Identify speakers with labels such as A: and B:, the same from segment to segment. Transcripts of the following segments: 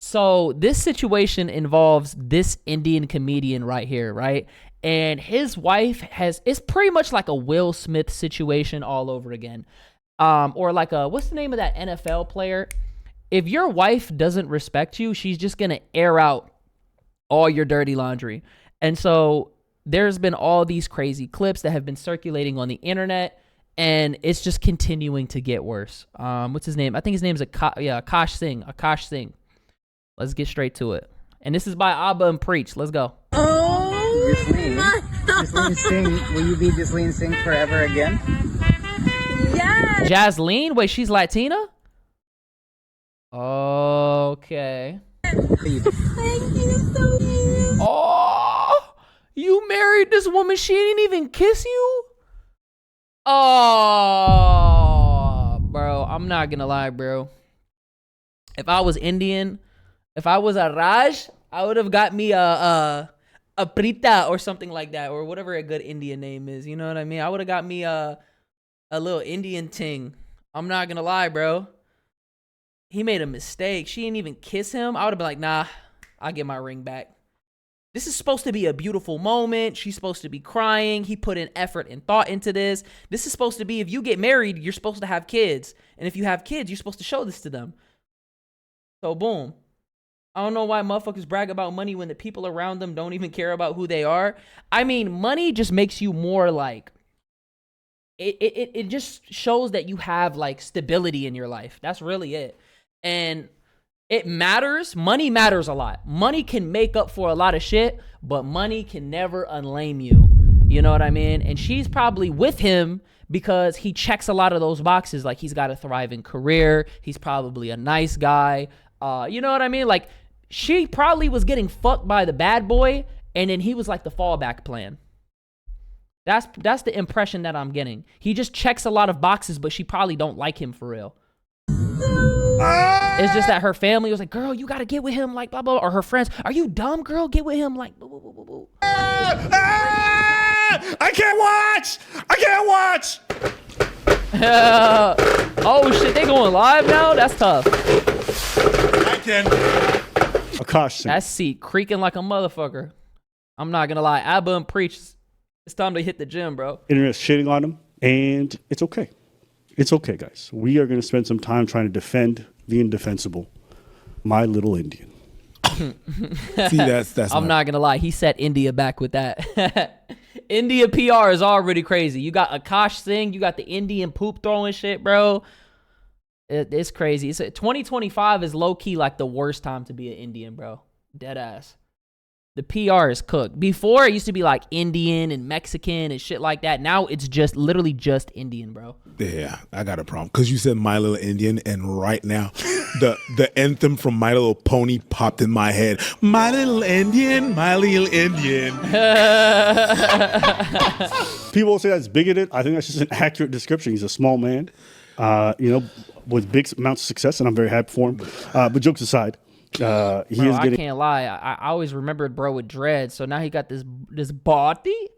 A: So this situation involves this Indian comedian right here, right? And his wife it's pretty much like a Will Smith situation all over again. Or like what's the name of that NFL player? If your wife doesn't respect you, she's just going to air out all your dirty laundry. And so there's been all these crazy clips that have been circulating on the internet, and it's just continuing to get worse. What's his name? I think his name's Akaash Singh. Akaash Singh. Let's get straight to it. And this is by Abba and Preach. Let's go.
B: Jasleen Singh, will you be Jasleen Singh forever again?
A: Yes. Jasleen? Wait, she's Latina? Okay.
C: Thank you so much.
A: Oh, you married this woman. She didn't even kiss you? Oh, bro. I'm not gonna lie, bro. If I was Indian, if I was a Raj, I would have got me a Prita or something like that, or whatever a good Indian name is. You know what I mean? I would have got me a little Indian ting. I'm not gonna lie, bro. He made a mistake. She didn't even kiss him. I would have been like, nah, I'll get my ring back. This is supposed to be a beautiful moment. She's supposed to be crying. He put in effort and thought into this. This is supposed to be, if you get married, you're supposed to have kids. And if you have kids, you're supposed to show this to them. So boom. I don't know why motherfuckers brag about money when the people around them don't even care about who they are. I mean, money just makes you more like, it just shows that you have like stability in your life. That's really it. And it matters. Money matters a lot. Money can make up for a lot of shit, but money can never unlame you. You know what I mean? And she's probably with him because he checks a lot of those boxes. Like, he's got a thriving career. He's probably a nice guy. You know what I mean? Like, she probably was getting fucked by the bad boy, and then he was like the fallback plan. That's the impression that I'm getting. He just checks a lot of boxes, but she probably don't like him for real. It's just that her family was like, girl, you gotta get with him, like blah blah, or her friends, are you dumb, girl? Get with him, like blah blah blah blah.
D: I can't watch.
A: Oh shit, they going live now? That's tough.
D: I can.
E: Akaash.
A: That seat creaking like a motherfucker. I'm not gonna lie, Abba and Preach. It's time to hit the gym, bro.
E: Internet's shitting on him, and it's okay. It's okay, guys. We are going to spend some time trying to defend the indefensible. My little Indian.
D: See, that's.
A: I'm not gonna lie. He set India back with that. India PR is already crazy. You got Akaash Singh. You got the Indian poop throwing shit, bro. It's crazy. 2025 is low key like the worst time to be an Indian, bro. Dead ass. The PR is cooked. Before, it used to be like Indian and Mexican and shit like that. Now it's just literally just Indian, bro.
D: Yeah, I got a problem because you said My Little Indian, and right now the anthem from My Little Pony popped in my head. My little Indian, my little Indian.
E: People will say that's bigoted. I think that's just an accurate description. He's a small man, with big amounts of success, and I'm very happy for him. But jokes aside.
A: I can't lie. I always remembered bro with dreads. So now he got this body.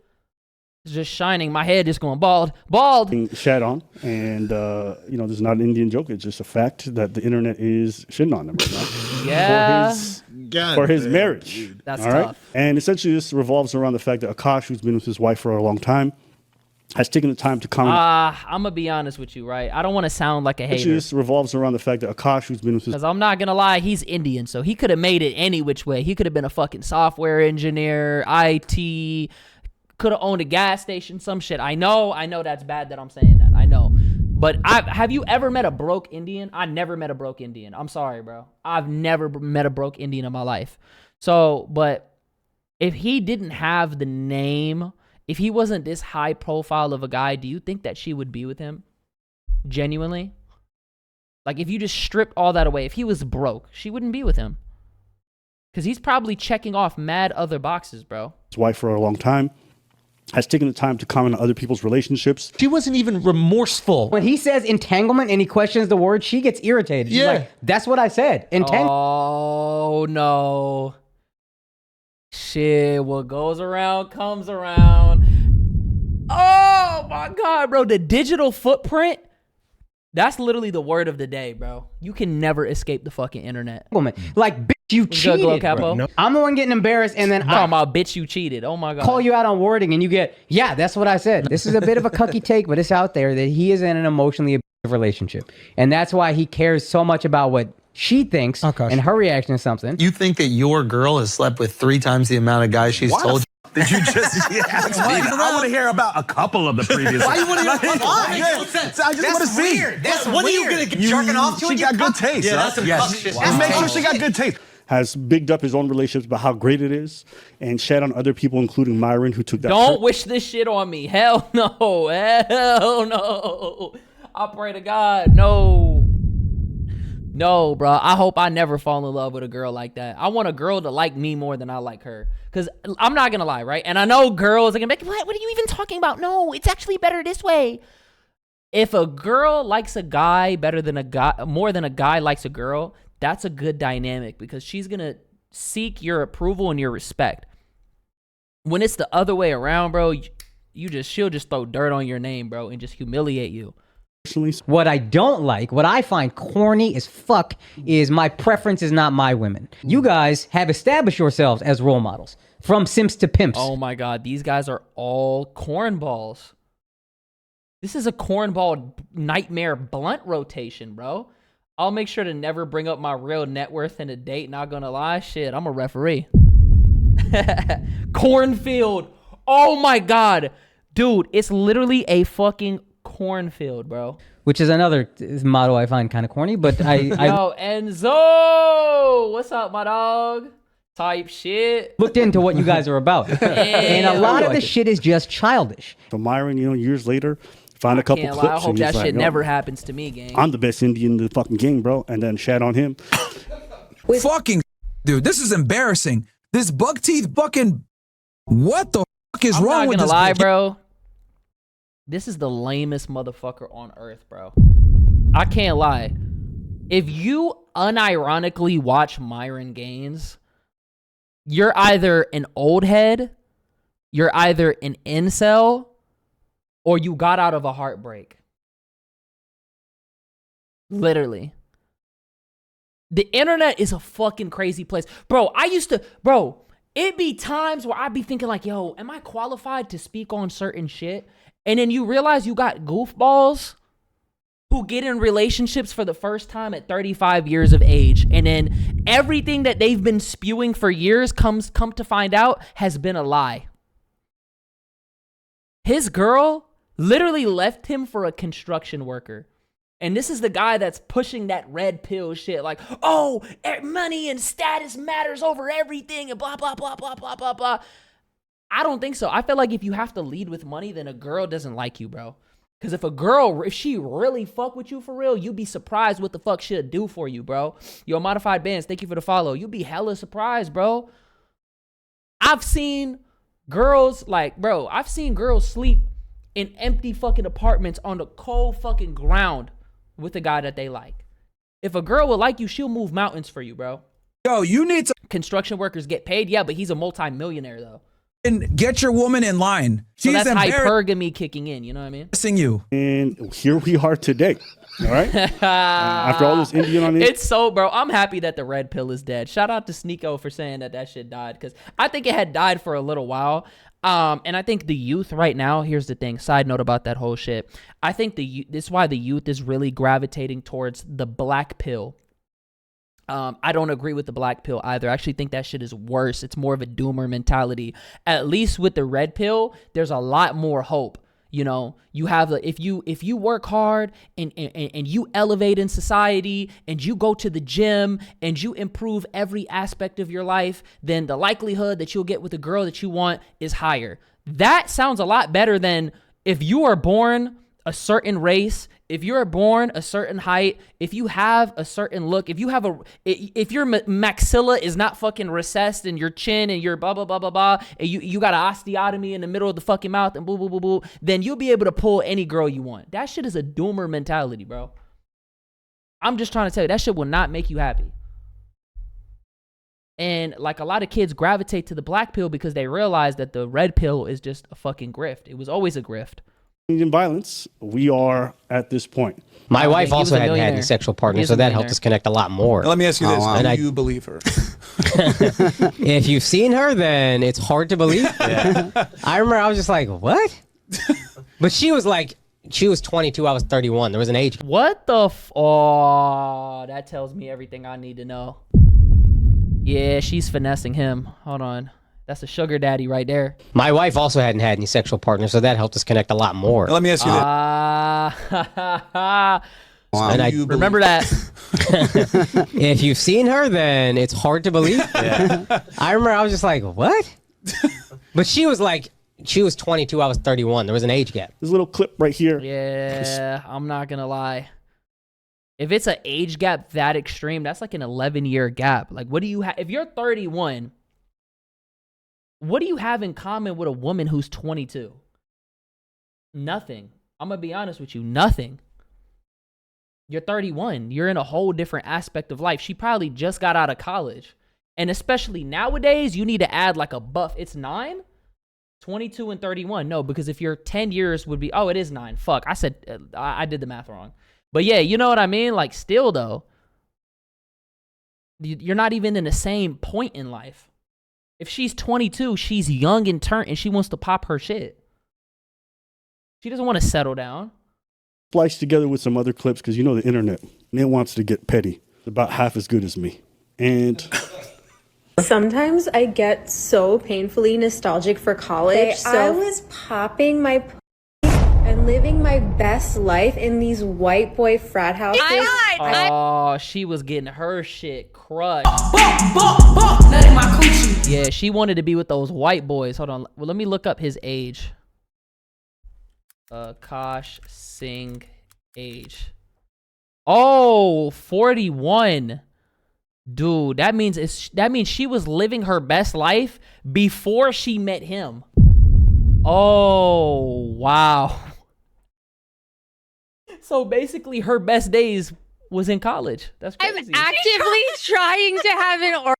A: It's just shining. My head just going bald.
E: Shat on, and there's not an Indian joke. It's just a fact that the internet is shitting on him right now.
A: Yeah.
E: For his marriage.
A: Dude, that's
E: all
A: tough.
E: Right? And essentially, this revolves around the fact that Akaash, who's been with his wife for a long time, has taken the time to comment.
A: I'm going to be honest with you, right? I don't want to sound like a hater.
E: Actually, this revolves around the fact that Akaash, who's been with his...
A: Because I'm not going to lie, he's Indian, so he could have made it any which way. He could have been a fucking software engineer, IT, could have owned a gas station, some shit. I know that's bad that I'm saying that. I know. But have you ever met a broke Indian? I never met a broke Indian. I'm sorry, bro. I've never met a broke Indian in my life. So, but if he didn't have the name... If he wasn't this high profile of a guy, do you think that she would be with him? Genuinely? Like, if you just stripped all that away, if he was broke, she wouldn't be with him. Because he's probably checking off mad other boxes, bro.
E: His wife for a long time, has taken the time to comment on other people's relationships.
F: She wasn't even remorseful.
B: When he says entanglement and he questions the word, she gets irritated. She's like, that's what I said.
A: Oh, no. Shit, what goes around comes around. Oh my God, bro. The digital footprint, that's literally the word of the day, bro. You can never escape the fucking internet.
B: Like, bitch, You
A: What's good, Glow
B: cheated,
A: Capo?
B: bro. I'm the one getting embarrassed, and then
A: Talking about bitch, you cheated. Oh my god.
B: call you out on wording, and you get, yeah, that's what I said. This is a bit of a cucky take, but it's out there that he is in an emotionally abusive relationship, and that's why he cares so much about what she thinks and her reaction to something.
G: You think that your girl has slept with 3 times the amount of guys she's told?
H: Did you just? Yeah, I want to hear about a couple of the previous.
G: Why you want to hear? Why?
H: I just want to see.
B: That's
G: when are you gonna get jerking off to
H: She
G: it?
H: got good taste.
G: Yeah, that's some cuck shit.
H: Just make sure she got good taste.
E: Has bigged up his own relationships about how great it is, and shat on other people, including Myron, who took that.
A: Don't wish this shit on me. Hell no. Hell no. I pray to God. No. No, bro. I hope I never fall in love with a girl like that. I want a girl to like me more than I like her. Because I'm not going to lie, right? And I know girls are going to be like, what are you even talking about? No, it's actually better this way. If a girl likes a guy better than a guy, more than a guy likes a girl, that's a good dynamic because she's going to seek your approval and your respect. When it's the other way around, bro, she'll just throw dirt on your name, bro, and just humiliate you.
B: What I don't like, what I find corny as fuck, is my preference is not my women. You guys have established yourselves as role models, from simps to pimps.
A: Oh my God, these guys are all cornballs. This is a cornball nightmare blunt rotation, bro. I'll make sure to never bring up my real net worth in a date, not gonna lie. Shit, I'm a referee. Cornfield. Oh my God. Dude, it's literally a fucking cornfield, bro.
B: Which is another motto I find kind of corny, but
A: Yo, Enzo! What's up, my dog? Type shit.
B: looked into what you guys are about. And a lot of the shit is just childish.
E: So Myron, years later, found a couple
A: Can't
E: clips.
A: lie. I hope
E: and
A: that
E: he's
A: shit
E: like,
A: never happens to me, gang.
E: I'm the best Indian in the fucking game, bro. And then shat on him.
I: Fucking dude, this is embarrassing. This buck teeth fucking. What the fuck is wrong with this?
A: I'm not gonna lie, bro. This is the lamest motherfucker on earth, bro. I can't lie. If you unironically watch Myron Gaines, you're either an old head, you're either an incel, or you got out of a heartbreak. Literally. The internet is a fucking crazy place. Bro, it'd be times where I'd be thinking like, yo, am I qualified to speak on certain shit? And then you realize you got goofballs who get in relationships for the first time at 35 years of age. And then everything that they've been spewing for years come to find out has been a lie. His girl literally left him for a construction worker. And this is the guy that's pushing that red pill shit like, oh, money and status matters over everything and blah, blah, blah, blah, blah, blah, blah. I don't think so. I feel like if you have to lead with money, then a girl doesn't like you, bro. Because if she really fuck with you for real, you'd be surprised what the fuck she'll do for you, bro. Yo, Modified Bands, thank you for the follow. You'll be hella surprised, bro. I've seen girls sleep in empty fucking apartments on the cold fucking ground with a guy that they like. If a girl would like you, she'll move mountains for you, bro.
I: Yo, you need to
A: Construction workers get paid, yeah, but he's a multi-millionaire though.
I: get your woman in line.
A: So that's hypergamy kicking in, you know what I mean?
I: You.
E: And here we are today. All right. After all this Indian on it.
A: It's so, bro. I'm happy that the red pill is dead. Shout out to Sneeko for saying that shit died, because I think it had died for a little while. And I think the youth right now, here's the thing, side note about that whole shit. I think this is why the youth is really gravitating towards the black pill. I don't agree with the black pill either. I actually think that shit is worse. It's more of a doomer mentality. At least with the red pill, there's a lot more hope. You know, you have if you work hard and you elevate in society and you go to the gym and you improve every aspect of your life, then the likelihood that you'll get with a girl that you want is higher. That sounds a lot better than if you are born a certain race, if you're born a certain height, if you have a certain look, if your maxilla is not fucking recessed and your chin and your blah, blah, blah, blah, blah, and you got an osteotomy in the middle of the fucking mouth and boo, boo, boo, boo, then you'll be able to pull any girl you want. That shit is a doomer mentality, bro. I'm just trying to tell you, that shit will not make you happy. And like a lot of kids gravitate to the black pill because they realize that the red pill is just a fucking grift. It was always a grift.
E: In violence, we are at this point.
B: My wife also hadn't had any sexual partners, so that helped us connect a lot more.
H: Let me ask you this:
B: and
H: do you believe her?
B: If you've seen her, then it's hard to believe. I remember I was just like, what? But she was 22, I was 31. There was an age.
A: What the oh, that tells me everything I need to know. Yeah, she's finessing him. Hold on. That's a sugar daddy right there.
B: My wife also hadn't had any sexual partners, so that helped us connect a lot more.
I: Let me ask you
B: And I
A: remember that.
B: If you've seen her, then it's hard to believe. I remember I was just like, what? But she was 22, I was 31. There was an age gap.
E: There's a little clip right here.
A: Yeah, I'm not gonna lie. If it's an age gap that extreme, that's like an 11-year gap. Like, what do you have? If you're 31, what do you have in common with a woman who's 22? Nothing. I'm gonna be honest with you, nothing. You're 31. You're in a whole different aspect of life. She probably just got out of college. And especially nowadays, you need to add like a buff. It's 9? 22 and 31. No, because if you're 10 years would be, oh, it is 9. Fuck, I said, I did the math wrong. But yeah, you know what I mean? Like, still though, you're not even in the same point in life. If she's 22, she's young and turnt and she wants to pop her shit. She doesn't want to settle down.
E: Spliced together with some other clips because you know the internet. And it wants to get petty. It's about half as good as me. And
C: Sometimes I get so painfully nostalgic for college. So I was popping my and living my best life in these white boy frat houses.
A: Oh, she was getting her shit crushed. Yeah, she wanted to be with those white boys. Hold on. Well, let me look up his age. Akaash Singh age. Oh, 41. Dude, that means she was living her best life before she met him. Oh, wow. So basically her best days was in college. That's crazy.
J: I'm actively trying to have an orgy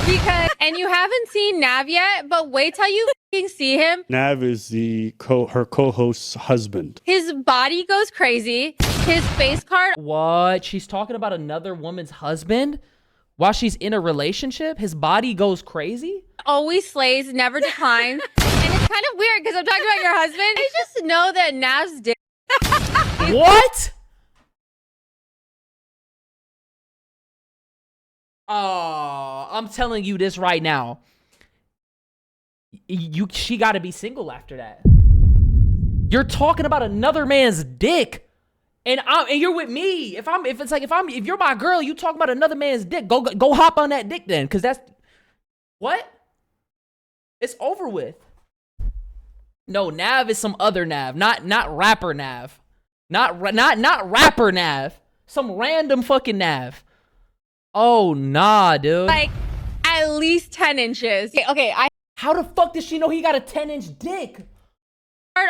J: because, and you haven't seen Nav yet, but wait till you fucking see him.
E: Nav is her co-host's husband.
J: His body goes crazy. His face card.
A: What? She's talking about another woman's husband while she's in a relationship? His body goes crazy?
J: Always slays, never declines. And it's kind of weird because I'm talking about your husband. I just know that Nav's dick.
A: What? Oh, I'm telling you this right now. She got to be single after that. You're talking about another man's dick, and you're with me. If you're my girl, you talking about another man's dick. Go hop on that dick then, because that's what. It's over with. No, Nav is some other Nav, not rapper Nav. Not rapper Nav. Some random fucking Nav. Oh, nah, dude.
J: Like, at least 10 inches. Okay,
A: How the fuck does she know he got a 10-inch dick?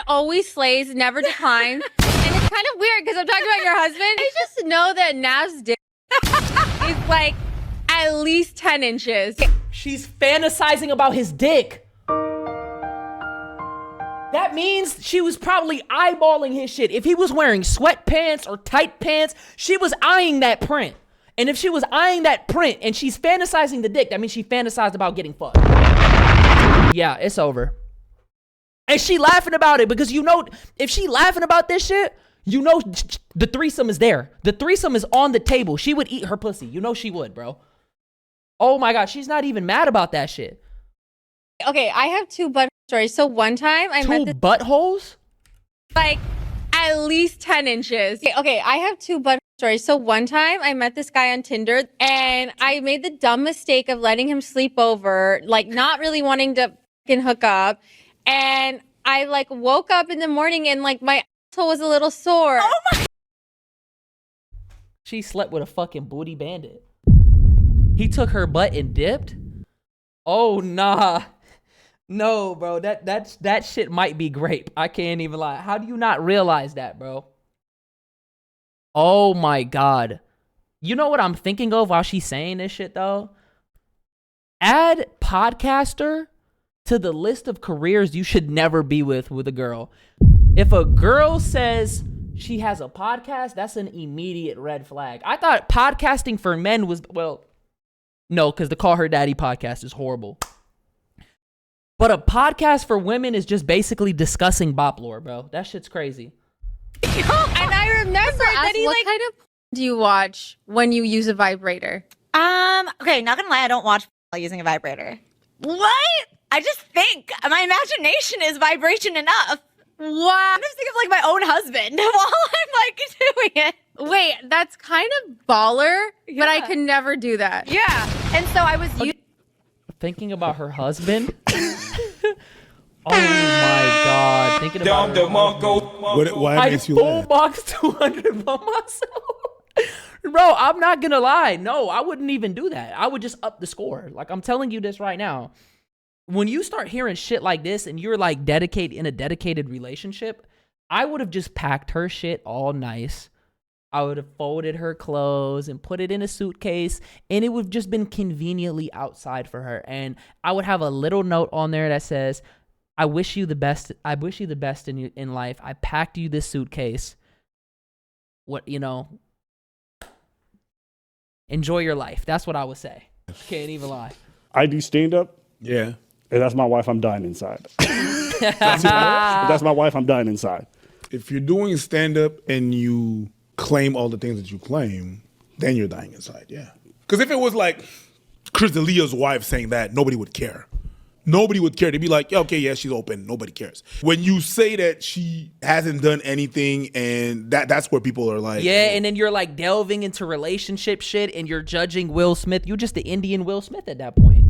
J: Always slays, never declines. And it's kind of weird because I'm talking about your husband. I just know that Nav's dick is like at least 10 inches.
A: She's fantasizing about his dick. That means she was probably eyeballing his shit. If he was wearing sweatpants or tight pants, she was eyeing that print. And if she was eyeing that print and she's fantasizing the dick, that means she fantasized about getting fucked. Yeah, it's over. And she laughing about it because, you know, if she laughing about this shit, you know the threesome is there. The threesome is on the table. She would eat her pussy. You know she would, bro. Oh my God, she's not even mad about that shit.
J: Okay, I have 2 butt stories. So one time I met this
A: buttholes?
J: Like at least 10 inches. Okay, I have 2 butt stories. So one time I met this guy on Tinder and I made the dumb mistake of letting him sleep over, like not really wanting to fucking hook up. And I like woke up in the morning and like my asshole was a little sore. Oh my!
A: She slept with a fucking booty bandit. He took her butt and dipped? Oh nah. No, bro. That shit might be grape. I can't even lie. How do you not realize that, bro? Oh my God. You know what I'm thinking of while she's saying this shit though? Add podcaster to the list of careers you should never be with a girl. If a girl says she has a podcast, that's an immediate red flag. I thought podcasting for men was, well, No, because the Call Her Daddy podcast is horrible. But a podcast for women is just basically discussing bop lore, bro. That shit's crazy.
J: And I remember that what kind of do you watch when you use a vibrator?
K: Okay, not gonna lie, I don't watch while using a vibrator. What? I just think my imagination is vibration enough.
J: Wow.
K: I'm just thinking of like my own husband while I'm like doing it.
J: Wait, that's kind of baller, but I could never do that.
K: Yeah. And so I was
A: Thinking about her husband? Oh my God. Thinking about her husband.
D: Why makes you laugh?
A: Full box 200 by myself. Bro, I'm not gonna lie. No, I wouldn't even do that. I would just up the score. Like, I'm telling you this right now. When you start hearing shit like this and you're like in a dedicated relationship, I would have just packed her shit all nice. I would have folded her clothes and put it in a suitcase, and it would have just been conveniently outside for her. And I would have a little note on there that says, I wish you the best. I wish you the best in life. I packed you this suitcase. Enjoy your life. That's what I would say. Can't even lie.
E: I do stand up.
D: Yeah.
E: And that's my wife, I'm dying inside. That's my wife, I'm dying inside.
D: If you're doing stand-up and you claim all the things that you claim, then you're dying inside, yeah. Because if it was like Chris D'Elia's wife saying that, nobody would care. Nobody would care. They'd be like, yeah, okay, yeah, she's open. Nobody cares. When you say that she hasn't done anything, and that's where people are like...
A: Yeah, and then you're like delving into relationship shit and you're judging Will Smith. You're just the Indian Will Smith at that point.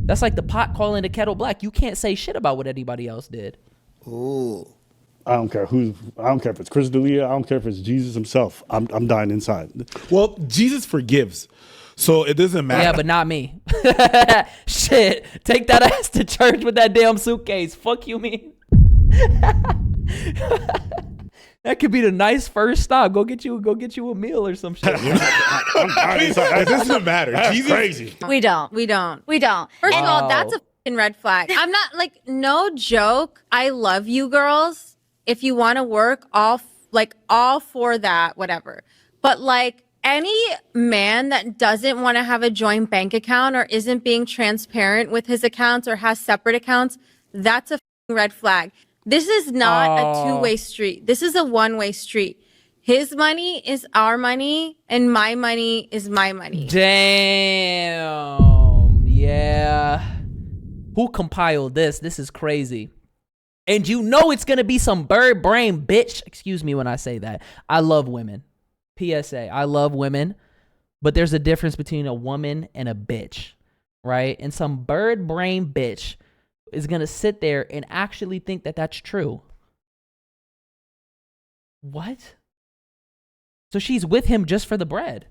A: That's like the pot calling the kettle black. You can't say shit about what anybody else did.
D: Ooh.
E: I don't care if it's Chris D'Elia. I don't care if it's Jesus himself. I'm dying inside.
D: Well, Jesus forgives. So it doesn't matter.
A: Yeah, but not me. Shit. Take that ass to church with that damn suitcase. Fuck you, mean. That could be the nice first stop. Go get you a meal or some shit.
D: It doesn't matter.
E: That's
D: Jesus,
E: crazy.
K: We don't.
J: First of all, that's a fucking red flag. I'm not like, no joke. I love you girls. If you want to work, all for that, whatever. But like any man that doesn't want to have a joint bank account or isn't being transparent with his accounts or has separate accounts, that's a fucking red flag. This is not a two-way street. This is a one-way street. His money is our money, and my money is my money.
A: Damn. Yeah. Who compiled this? This is crazy. And you know it's going to be some bird brain bitch. Excuse me when I say that. I love women. PSA. I love women. But there's a difference between a woman and a bitch, right? And some bird brain bitch is going to sit there and actually think that that's true. What? So she's with him just for the bread.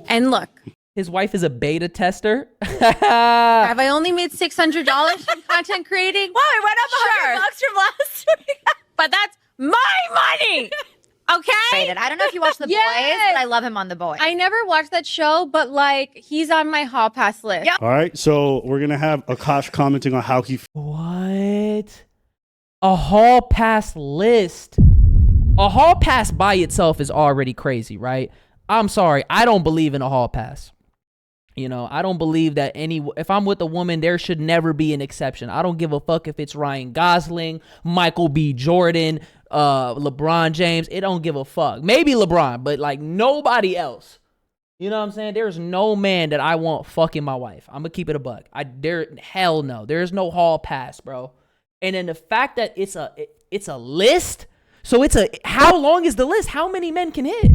J: And look.
A: His wife is a beta tester.
J: Have I only made $600 from content creating?
K: Wow, it went up $100 from last week.
J: But that's my money. Okay?
K: I don't know if you watch The Boys, but I love him on The Boys.
J: I never watched that show, but like he's on my hall pass list.
K: Yep.
E: All right, so we're going to have Akaash commenting on how he...
A: What? A hall pass list. A hall pass by itself is already crazy, right? I'm sorry. I don't believe in a hall pass. You know, I don't believe that if I'm with a woman, there should never be an exception. I don't give a fuck if it's Ryan Gosling, Michael B. Jordan, LeBron James. It don't give a fuck. Maybe LeBron, but like nobody else. You know what I'm saying? There's no man that I want fucking my wife. I'm gonna keep it a buck. Hell no. There's no hall pass, bro. And then the fact that it's a list. So how long is the list? How many men can hit?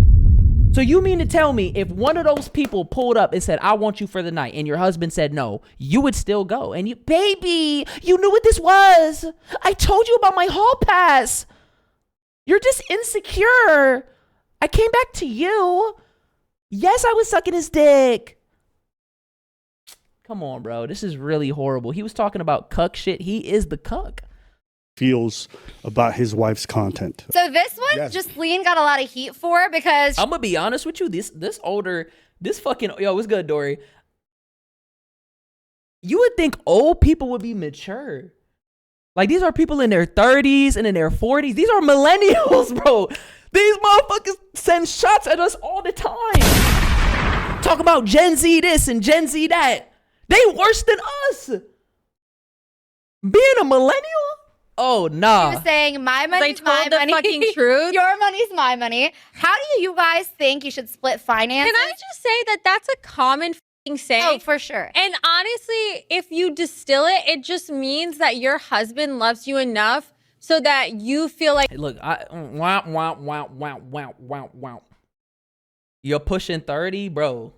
A: So you mean to tell me if one of those people pulled up and said, I want you for the night, and your husband said no, you would still go? And baby, you knew what this was. I told you about my hall pass. You're just insecure. I came back to you. Yes, I was sucking his dick. Come on, bro. This is really horrible. He was talking about cuck shit. He is the cuck.
E: Feels about his wife's content.
K: So this one, Justine got a lot of heat for because
A: I'm gonna be honest with you. This fucking what's good, Dory? You would think old people would be mature. Like these are people in their 30s and in their 40s. These are millennials, bro. These motherfuckers send shots at us all the time. Talk about Gen Z this and Gen Z that. They worse than us. Being a millennial? Oh, nah.
K: He was saying, my money's my
J: the
K: money.
J: fucking truth.
K: Your money's my money. How do you guys think you should split finances?
J: Can I just say that that's a common fucking saying?
K: Oh, for sure.
J: And honestly, if you distill it, it just means that your husband loves you enough so that you feel like.
A: Hey, look, wow. You're pushing 30, bro.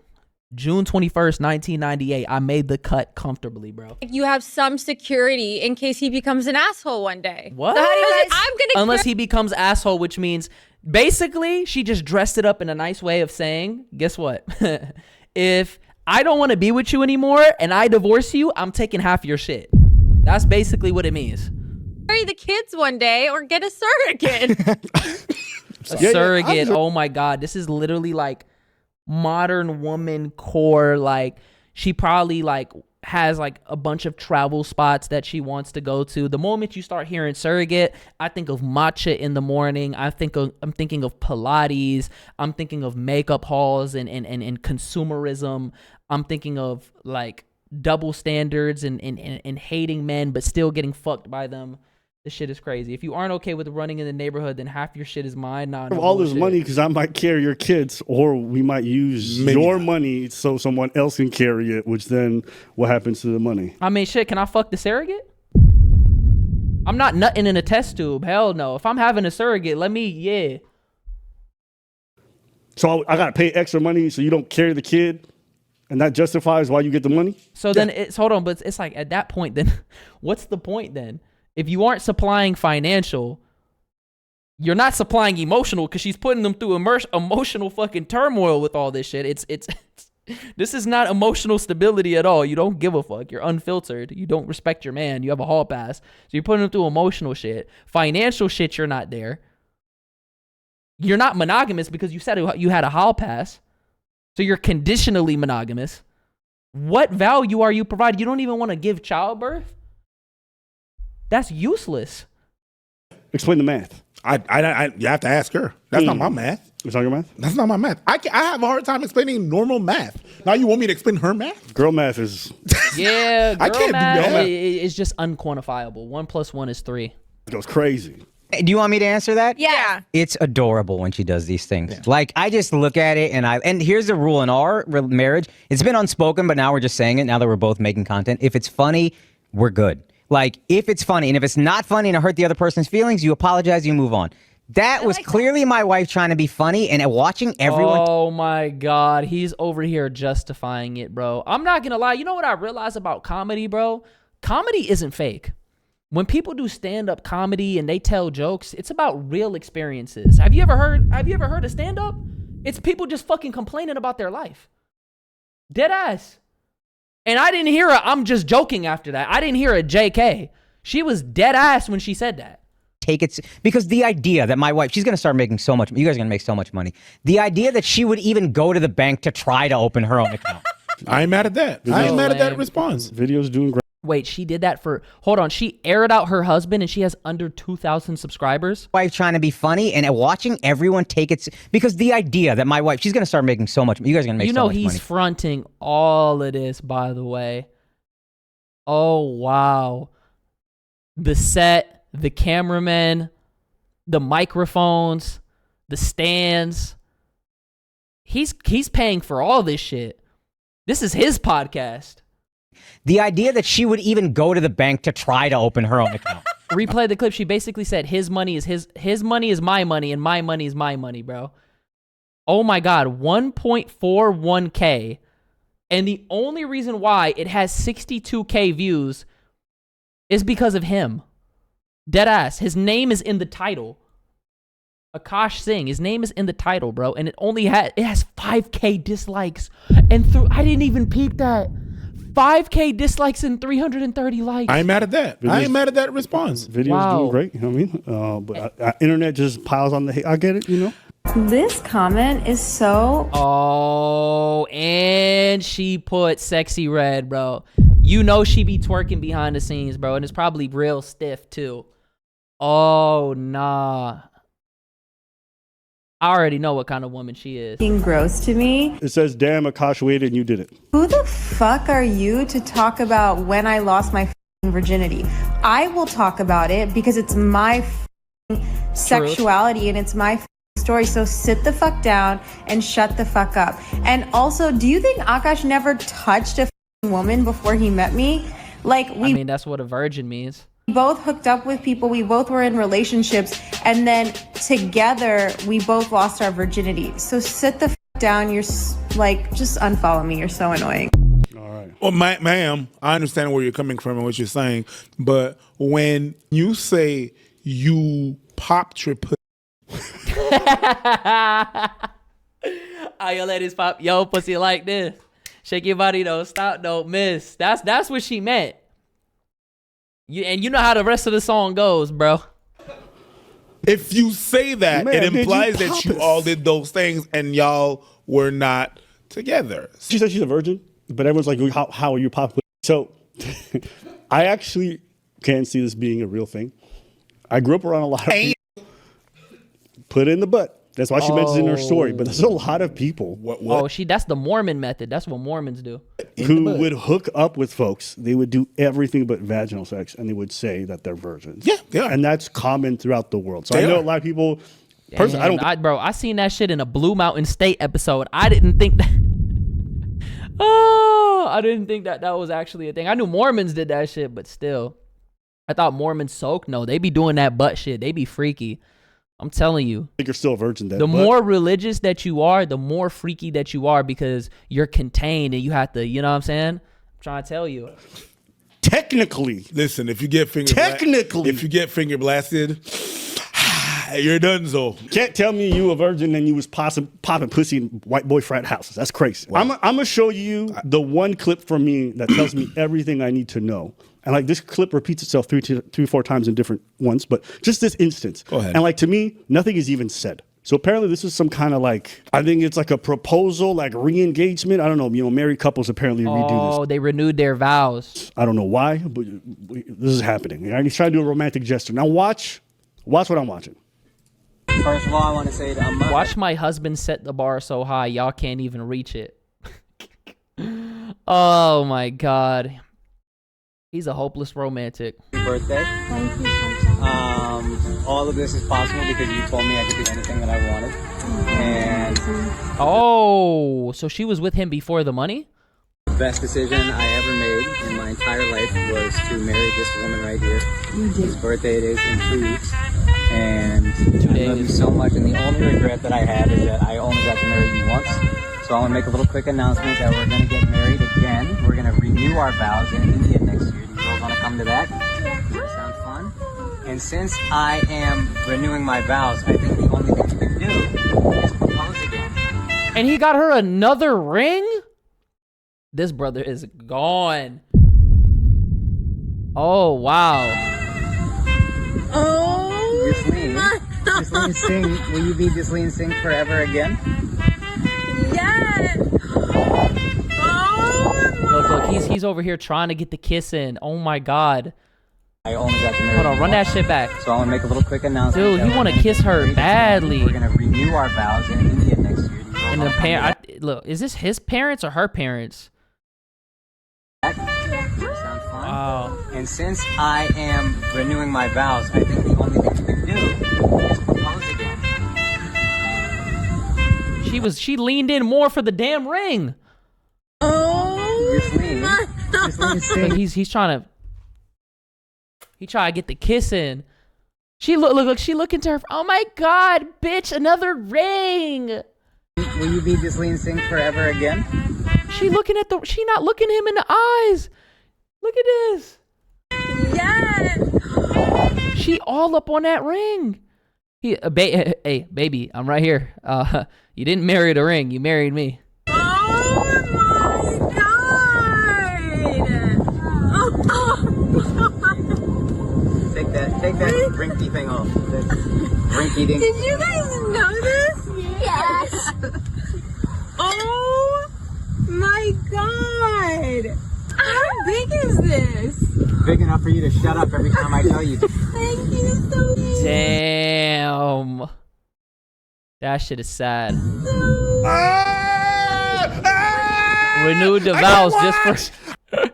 A: June 21st, 1998. I made the cut comfortably, bro.
J: You have some security in case he becomes an asshole one day.
A: What?
J: So how do you guys,
A: Unless he becomes asshole, which means basically she just dressed it up in a nice way of saying, guess what? If I don't want to be with you anymore and I divorce you, I'm taking half your shit. That's basically what it means.
J: marry the kids one day or get a surrogate.
A: Surrogate. Oh my God. This is literally like modern woman core. Like she probably like has like a bunch of travel spots that she wants to go to. The moment you start hearing surrogate, I think of matcha in the morning. I'm thinking of Pilates. I'm thinking of makeup hauls and consumerism. I'm thinking of like double standards and hating men but still getting fucked by them. This shit is crazy. If you aren't okay with running in the neighborhood, then half your shit is mine. Nah, no
E: all this
A: bullshit.
E: money because I might carry your kids, or we might use your money so someone else can carry it, which then what happens to the money?
A: I mean, shit, can I fuck the surrogate? I'm not nutting in a test tube. Hell no. If I'm having a surrogate, yeah.
E: So I got to pay extra money so you don't carry the kid? And that justifies why you get the money?
A: So then hold on, but it's like at that point, then what's the point then? If you aren't supplying financial, you're not supplying emotional because she's putting them through emotional fucking turmoil with all this shit. It's this is not emotional stability at all. You don't give a fuck. You're unfiltered. You don't respect your man. You have a hall pass. So you're putting them through emotional shit. Financial shit, you're not there. You're not monogamous because you said you had a hall pass. So you're conditionally monogamous. What value are you providing? You don't even want to give childbirth? That's useless.
E: Explain the math.
D: You have to ask her. That's not my math.
E: It's not your math?
D: That's not my math. I have a hard time explaining normal math. Now you want me to explain her math?
E: Girl math is...
A: Yeah, girl
D: I can't
A: math
D: do that.
A: It's just unquantifiable. 1 + 1 is 3.
E: It goes crazy.
B: Do you want me to answer that?
K: Yeah.
B: It's adorable when she does these things. Yeah. Like, I just look at it and here's the rule in our marriage. It's been unspoken, but now we're just saying it now that we're both making content. If it's funny, we're good. Like, if it's funny, and if it's not funny and it hurt the other person's feelings, you apologize, you move on. That was clearly my wife trying to be funny and watching everyone.
A: Oh my God. He's over here justifying it, bro. I'm not going to lie. You know what I realize about comedy, bro? Comedy isn't fake. When people do stand-up comedy and they tell jokes, it's about real experiences. Have you ever heard of stand-up? It's people just fucking complaining about their life. Dead ass. And I didn't hear I'm just joking after that. I didn't hear a JK. She was dead ass when she said that.
B: Take it, because the idea that my wife, she's going to start making so much, you guys are going to make so much money. The idea that she would even go to the bank to try to open her own account.
D: I ain't mad at that. I ain't mad at that response.
E: Video's doing great.
A: Wait, she did that hold on, she aired out her husband and she has under 2,000 subscribers?
B: Wife trying to be funny and watching everyone take it, because the idea that my wife, she's going to start making so much, you guys are going to make so much money.
A: You know he's fronting all of this, by the way. Oh, wow. The set, the cameramen, the microphones, the stands. He's paying for all this shit. This is his podcast.
B: The idea that she would even go to the bank to try to open her own account.
A: Replay the clip. She basically said his money is money is my money and my money is my money, bro. Oh my God, 1.41K. And the only reason why it has 62K views is because of him. Dead ass. His name is in the title. Akaash Singh. His name is in the title, bro. And it has 5K dislikes. And I didn't even peep that. 5K dislikes and 330 likes.
D: I ain't mad at that. I ain't mad at that response.
E: Video's doing great, you know what I mean? But internet just piles on the hate. I get it, you know?
C: This comment is so...
A: Oh, and she put sexy red, bro. You know she be twerking behind the scenes, bro. And it's probably real stiff, too. Oh, nah. I already know what kind of woman she is.
C: Gross to me.
E: It says, damn, Akaash waited and you did it.
C: Who the fuck are you to talk about when I lost my virginity? I will talk about it because it's my sexuality and it's my story. So sit the fuck down and shut the fuck up. And also, do you think Akaash never touched a woman before he met me? Like,
A: I mean, that's what a virgin means.
C: both hooked up with people. We both were in relationships. And then together, we both lost our virginity. So sit the down. You're like, just unfollow me. You're so annoying.
E: All right.
D: Well, ma'am, I understand where you're coming from and what you're saying. But when you say you popped your pussy.
A: Yo, ladies pop yo pussy like this. Shake your body, don't stop, don't miss. That's what she meant. You know how the rest of the song goes, bro.
D: If you say that,
E: Man,
D: it implies
E: you
D: that you all did those things and y'all were not together.
E: She said she's a virgin, but everyone's like, how are you popping? So I actually can see this being a real thing. I grew up around a lot of people. Put it in the butt. That's why she mentions it in her story. But there's a lot of people.
D: What?
A: Oh, that's the Mormon method. That's what Mormons do.
E: Who would hook up with folks. They would do everything but vaginal sex, and they would say that they're virgins.
D: Yeah, they are.
E: And that's common throughout the world. So I know a lot of people. Personally,
A: I seen that shit in a Blue Mountain State episode. I didn't think that. I didn't think that was actually a thing. I knew Mormons did that shit, but still, I thought Mormons soak. No, they be doing that butt shit. They be freaky. I'm telling you.
E: I think you're still a virgin then.
A: The more religious that you are, the more freaky that you are because you're contained and you have to, you know what I'm saying? I'm trying to tell you.
E: Technically.
D: Listen, if you get finger blasted, you're done, so.
E: Can't tell me you a virgin and you was popping pussy in white boy frat houses. That's crazy. Wow. I'm going to show you the one clip from me that tells me everything I need to know. And like this clip repeats itself three, 4 times in different ones, but just this instance.
D: Go ahead.
E: And like to me, nothing is even said. So apparently this is some kind of like, I think it's like a proposal, like re-engagement. I don't know. Married couples apparently redo this.
A: Oh, they renewed their vows.
E: I don't know why, but this is happening. And he's trying to do a romantic gesture. Now watch what I'm watching.
B: First of all, I want to say that
A: watch my husband set the bar so high, y'all can't even reach it. Oh my God. He's a hopeless romantic.
B: Birthday.
L: Thank you so much.
B: All of this is possible because you told me I could do anything that I wanted. And
A: oh, so she was with him before the money?
B: the best decision I ever made in my entire life was to marry this woman right here. His birthday it is in 2 weeks. And I love you so much. And the only regret that I had is that I only got to marry you once. So I want to make a little quick announcement that we're going to get married again. We're going to renew our vows in India next year. Do you girls want to come to that? Yeah. That sounds fun. And since I am renewing my vows, I think the only thing we can do is propose again.
A: And he got her another ring? This brother is gone. Oh, wow.
L: Oh,
B: Disleen Singh, will you be Disleen Singh forever again?
L: yes.
A: Look, he's over here trying to get the kiss in. Oh my God.
B: I only got to marry
A: Hold on, run that shit back.
B: So I want to make a little quick announcement.
A: Dude, he want to kiss her badly.
B: We're going to renew our vows in India next year.
A: And the look, is this his parents or her parents?
B: That sounds fun.
A: Wow.
B: And since I am renewing my vows, I think the only thing we can do is propose again.
A: She leaned in more for the damn ring.
B: Disleen Singh.
A: Look, he's trying to get the kiss in. She look, she looking to her. Oh my God, bitch, another ring.
B: Will you be Disleen Singh forever again?
A: She not looking him in the eyes. Look at this.
L: Yes.
A: She all up on that ring. Hey, baby, I'm right here. You didn't marry the ring. You married me.
L: Oh my God.
B: Take that rinky thing off. That rinky dink.
L: Did you guys know this? Yes. Oh my God. How big is this?
B: Big enough for you to shut up every time I tell you.
L: Thank you so much.
A: Damn. That shit is sad. Renewed the vows just for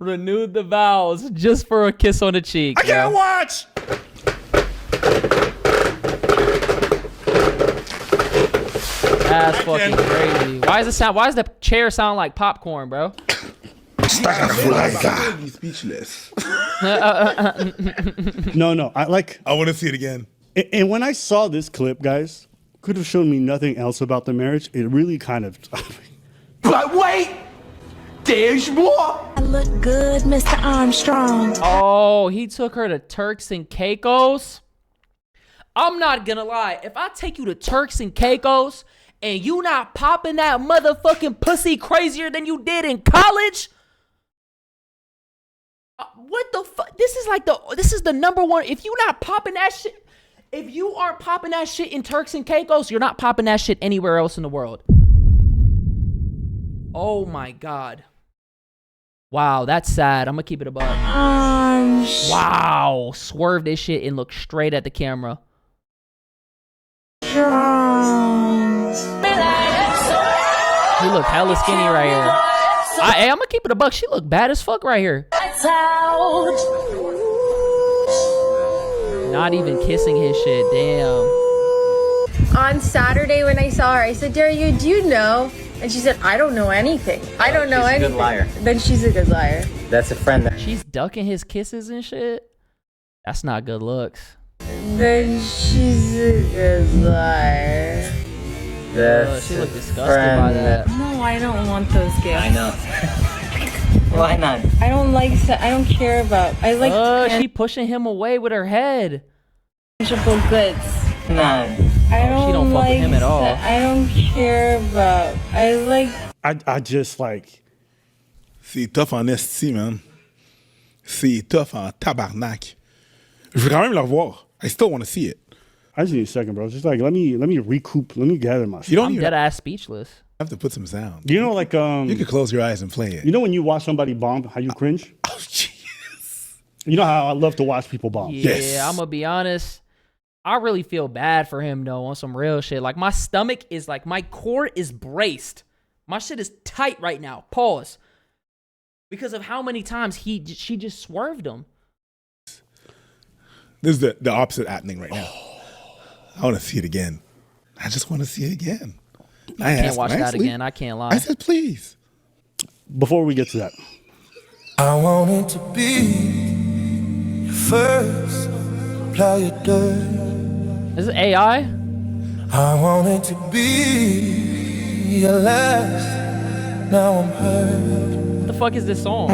A: renewed the vows just for a kiss on the cheek.
D: I can't watch.
A: That's fucking crazy. Why does the chair sound like popcorn, bro?
D: Speechless.
E: No. I
D: want to see it again.
E: And when I saw this clip, guys, could have shown me nothing else about the marriage. It really kind of.
H: But wait, there's more.
L: I look good, Mr. Armstrong.
A: Oh, he took her to Turks and Caicos. I'm not gonna lie. If I take you to Turks and Caicos and you not popping that motherfucking pussy crazier than you did in college, what the fuck? This is the number one. If you not popping that shit, if you aren't popping that shit in Turks and Caicos, you're not popping that shit anywhere else in the world. Oh my God. Wow, that's sad. I'm gonna keep it above. Wow. Swerve this shit and look straight at the camera. He look hella skinny right here. I'm gonna keep it a buck. She look bad as fuck right here. Not even kissing his shit. Damn.
C: On Saturday when I saw her, I said, Daria, do you know? And she said, I don't know anything. I don't know anything. She's a good liar. Then she's a good liar.
B: That's a friend.
A: She's ducking his kisses and shit. That's not good looks.
C: Then she's a good liar.
A: She looked disgusted by that.
C: No, I don't want those gifts.
B: I know. Why not?
C: I don't like. I don't care about. I like.
A: She pushing him away with her head.
C: Tangible goods.
B: Nah.
C: I don't.
A: She don't fuck with him at all.
C: I don't care about. I like.
E: I just like.
D: C'est tough en esti, man. C'est tough en tabarnak. Je veux quand même le revoir. I still want to see it.
E: I just need a second, bro. Just like let me recoup. Let me gather myself.
D: You don't
A: I'm
D: even
A: dead ass speechless.
D: have to put some sound.
E: You know, like
D: You can close your eyes and play it.
E: You know when you watch somebody bomb, how you cringe?
D: Oh, jeez.
E: You know how I love to watch people bomb.
A: Yeah,
D: Yes.
A: I'm gonna be honest. I really feel bad for him though on some real shit. Like my stomach is like my core is braced. My shit is tight right now. Pause. Because of how many times she just swerved him.
D: This is the opposite happening right now. I want to see it again. I just want to see it again.
A: I can't watch that again. I can't lie.
D: I said, please.
E: Before we get to that,
H: I wanted to be your first, apply your dirt.
A: Is it AI?
H: I wanted to be your last. Now I'm hurt.
A: What the fuck is this song?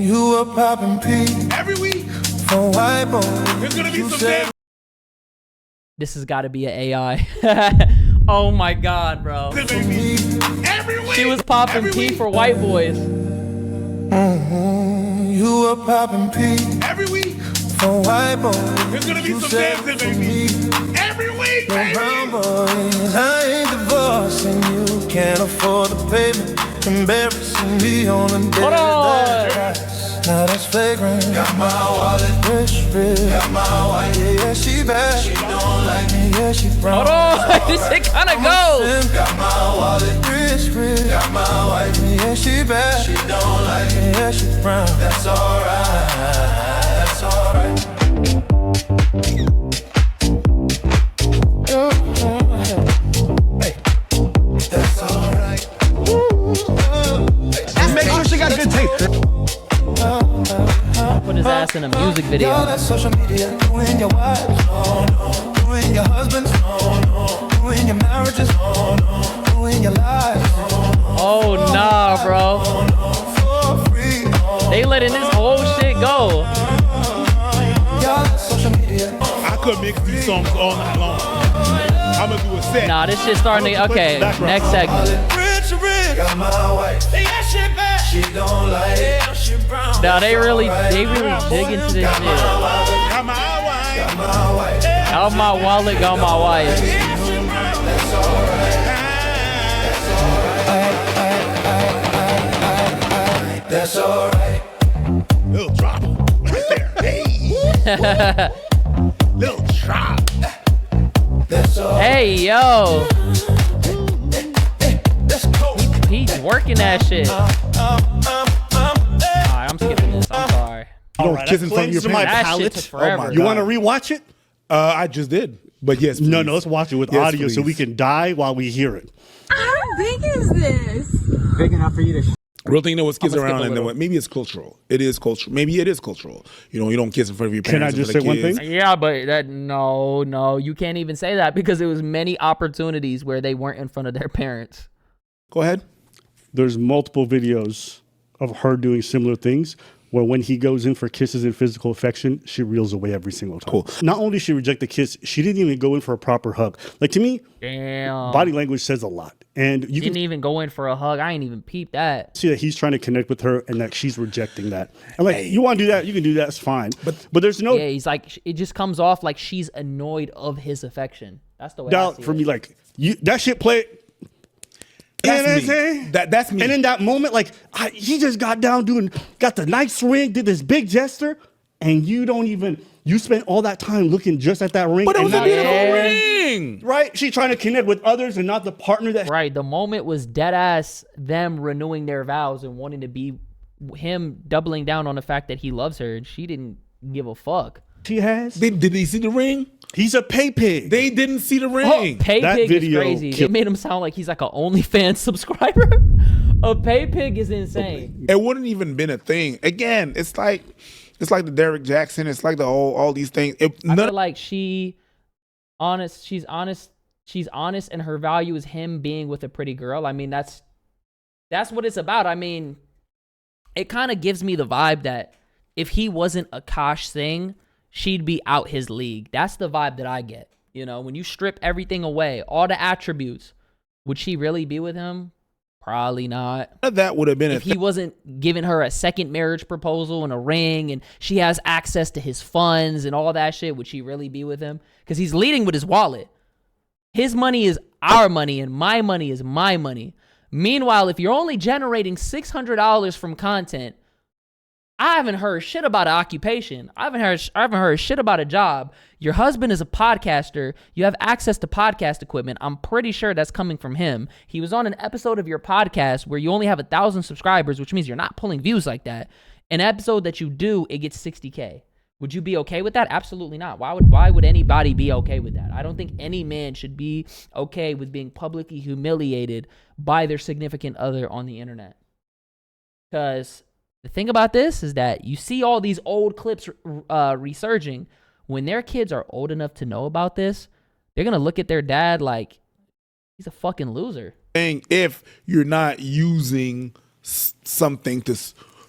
H: You were popping P
D: Every week,
H: for white boy.
D: there's going to be some damn.
A: This has got to be an AI. Oh my God, bro.
D: Every week.
A: She was popping P for white boys.
H: You were popping P
D: Every week,
H: for white boy.
D: there's going to be some dancing, baby. Every week, baby.
H: Brown boys, I ain't divorcing you. Can't afford the payment. Embarrassing me on a day
A: Hold on.
H: now that's flagrant. Got my wallet, rich. Got my wife, yeah, she bad. She don't like me, yeah, she brown.
A: Hold on. This shit kind of goes.
H: Got my wallet, rich. Got my wife, yeah, she bad. She don't like me, yeah, she brown. That's alright. That's alright. Hey, that's alright.
G: Make sure she got good taste.
A: Put his ass in a music video.
H: All that social media, doing your wives, no, no. Doing your husbands, no, no. Doing your marriages, no, no. Doing your lives, no, no.
A: Oh nah, bro.
H: For free, no.
A: They letting this whole shit go.
H: Y'all that social media.
D: I could mix these songs all night long. I'm going to do a set.
A: Nah, this shit starting to. Okay, next segment.
H: Rich, got my wife. Yeah, she bad. She don't like it. Yeah, she brown.
A: Now they really dig into this shit.
D: Got my wife.
H: Got my wife.
A: Out my wallet, got my wife.
H: That's alright. That's alright.
D: Little drop right there. Hey. Little drop.
A: Hey, yo. He's working that shit. Alright, I'm skipping this. I'm sorry.
D: You don't kiss in front of your
E: my
D: parents.
A: That shit
E: palate.
A: took forever.
E: You want to rewatch it?
D: I just did. But yes, please.
E: No, let's watch it with
D: Yes,
E: audio so
D: please.
E: we can die while we hear it.
L: How big is this?
B: Big enough for you to.
D: Real thing, with kids
A: I'm gonna skip
D: around,
A: a
D: and then
A: little.
D: maybe it's cultural. It is cultural. Maybe it is cultural. You don't kiss in front of your
E: Can I
D: parents.
E: just
D: in front
E: say
D: of
E: one
D: kids.
E: thing?
A: Yeah, but no, you can't even say that because it was many opportunities where they weren't in front of their parents.
D: Go ahead.
E: There's multiple videos of her doing similar things where when he goes in for kisses and physical affection, she reels away every single time.
D: Cool.
E: Not only did she reject the kiss, she didn't even go in for a proper hug. Like, to me,
A: Damn.
E: body language says a lot. And you
A: Didn't
E: can
A: even go in for a hug. I ain't even peep that.
E: see that he's trying to connect with her and that she's rejecting that. And like, you want to do that, you can do that, it's fine. But there's no
A: Yeah, he's like, it just comes off like she's annoyed of his affection. That's the way I
E: doubt
A: see
E: for
A: it.
E: me, like, that shit play.
D: That's me. That's me.
E: And in that moment, like, he just got down got the nice swing, did this big gesture, and you spent all that time looking just at that ring.
D: But it
E: and
D: was a
E: not-
D: beautiful ring.
E: Right? She's trying to connect with others and not the partner that.
A: Right, the moment was dead ass them renewing their vows and wanting to be him doubling down on the fact that he loves her, and she didn't give a fuck.
E: She has.
D: Did they see the ring?
E: He's a pay pig.
D: They didn't see the
A: Oh,
D: ring.
A: Pay
E: That
A: Pig is
E: video
A: crazy. They
E: killed-
A: made him sound like he's like an OnlyFans subscriber. A Pay Pig is insane.
D: It wouldn't even been a thing. Again, it's like the Derrick Jackson. It's like all these things.
A: I feel like she's honest, and her value is him being with a pretty girl. I mean, that's what it's about. I mean, it kind of gives me the vibe that if he wasn't Akaash Singh, she'd be out his league. That's the vibe that I get. You know, when you strip everything away, all the attributes, would she really be with him? Probably not.
D: that would have been
A: If he wasn't giving her a second marriage proposal and a ring, and she has access to his funds and all that shit, would she really be with him? Because he's leading with his wallet. His money is our money, and my money is my money. Meanwhile, if you're only generating $600 from content, I haven't heard shit about an occupation. I haven't heard shit about a job. Your husband is a podcaster. You have access to podcast equipment. I'm pretty sure that's coming from him. He was on an episode of your podcast where you only have 1,000 subscribers, which means you're not pulling views like that. An episode that you do, it gets 60K. Would you be okay with that? Absolutely not. Why would anybody be okay with that? I don't think any man should be okay with being publicly humiliated by their significant other on the internet. Because the thing about this is that you see all these old clips resurging. When their kids are old enough to know about this, they're going to look at their dad like he's a fucking loser.
D: If you're not using something to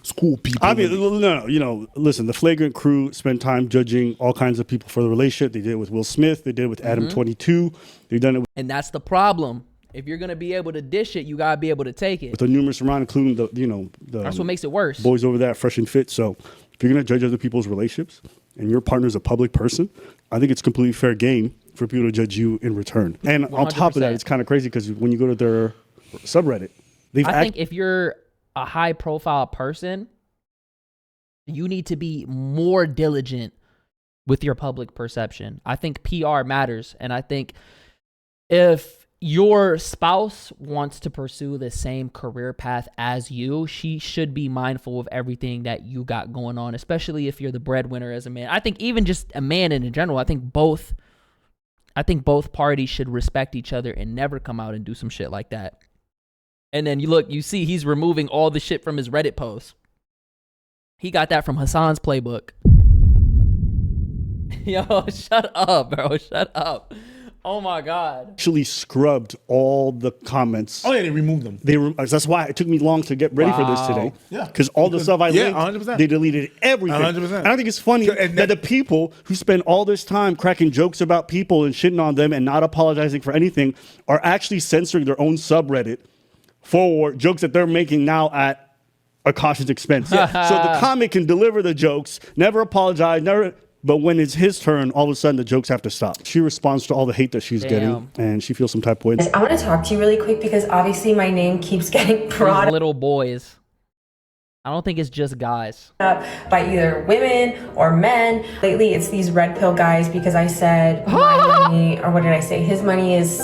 D: school people.
E: I mean, no, listen, the Flagrant crew spent time judging all kinds of people for the relationship. They did it with Will Smith. They did it with Adam 22. They've done it with
A: And that's the problem. If you're going to be able to dish it, you got to be able to take it.
E: the numerous round, including
A: That's what makes it worse.
E: boys over there at Fresh and Fit. So if you're going to judge other people's relationships and your partner's a public person, I think it's completely fair game for people to judge you in return. And on top of that,
A: 100%.
E: it's kind of crazy because when you go to their subreddit,
A: I think if you're a high profile person, you need to be more diligent with your public perception. I think PR matters. And I think if your spouse wants to pursue the same career path as you, she should be mindful of everything that you got going on, especially if you're the breadwinner as a man. I think even just a man in general, I think both parties should respect each other and never come out and do some shit like that. And then you see he's removing all the shit from his Reddit posts. He got that from Hassan's playbook. Yo, shut up, bro. Shut up. Oh my God.
E: actually scrubbed all the comments.
D: Oh yeah, they removed them.
E: That's why it took me long to get ready for this today.
D: Yeah.
E: Because all the stuff I linked,
D: 100%.
E: they deleted everything.
D: 100%.
E: And I think it's funny that the people who spend all this time cracking jokes about people and shitting on them and not apologizing for anything are actually censoring their own subreddit for jokes that they're making now at Akaash's expense. So the comic can deliver the jokes, never apologize, but when it's his turn, all of a sudden the jokes have to stop. She responds to all the hate that she's getting, and she feels some type of way.
C: I want to talk to you really quick because obviously my name keeps getting brought up.
A: Little boys. I don't think it's just guys.
C: By either women or men. Lately, it's these red pill guys because I said my money, or what did I say? His money is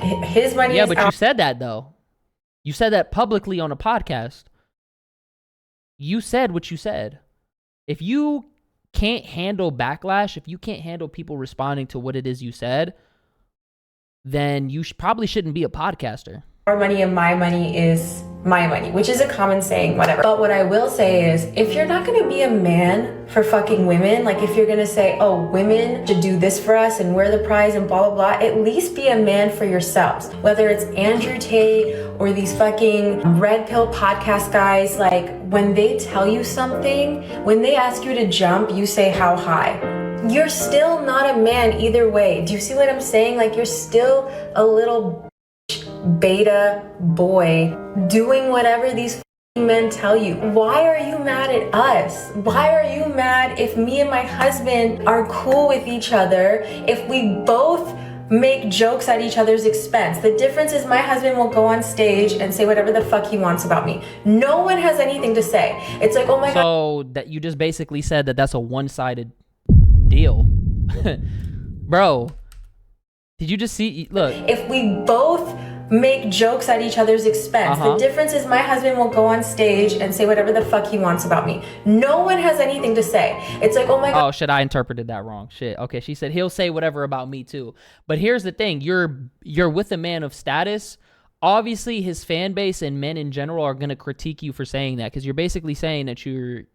A: Yeah, but you said that though. You said that publicly on a podcast. You said what you said. If you can't handle backlash, if you can't handle people responding to what it is you said, then you probably shouldn't be a podcaster.
C: Our money and my money is my money, which is a common saying, whatever. But what I will say is, if you're not gonna be a man for fucking women, like if you're gonna say, oh, women should do this for us and we're the prize and blah, blah, blah, at least be a man for yourselves. Whether it's Andrew Tate or these fucking red pill podcast guys, like when they tell you something, when they ask you to jump, you say how high. You're still not a man either way. Do you see what I'm saying? Like you're still a little beta boy doing whatever these men tell you. Why are you mad at us? Why are you mad if me and my husband are cool with each other, if we both make jokes at each other's expense? The difference is my husband will go on stage and say whatever the fuck he wants about me. No one has anything to say. It's like, oh my god.
A: So that you just basically said that that's a one-sided deal. Bro, did you just see? Look.
C: If we both make jokes at each other's expense. The difference is my husband will go on stage and say whatever the fuck he wants about me. No one has anything to say. It's like, oh my god.
A: Oh shit, I interpreted that wrong. Shit. Okay, she said he'll say whatever about me too. But here's the thing, you're with a man of status. Obviously his fan base and men in general are going to critique you for saying that, because you're basically saying that you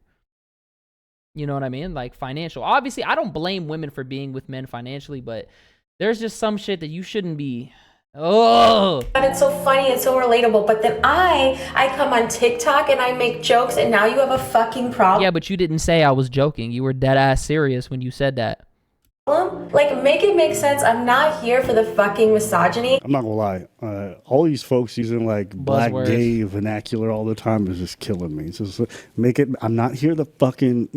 A: know what I mean? Like financial. Obviously, I don't blame women for being with men financially, but there's just some shit that you shouldn't be. Oh,
C: it's so funny, it's so relatable. But then I come on TikTok and I make jokes, and now you have a fucking problem.
A: Yeah, but you didn't say I was joking. You were dead ass serious when you said that.
C: Like, make it make sense. I'm not here for the fucking misogyny.
E: I'm not gonna lie. All these folks using like black gay vernacular all the time is just killing me. It's just make it. I'm not here to fucking,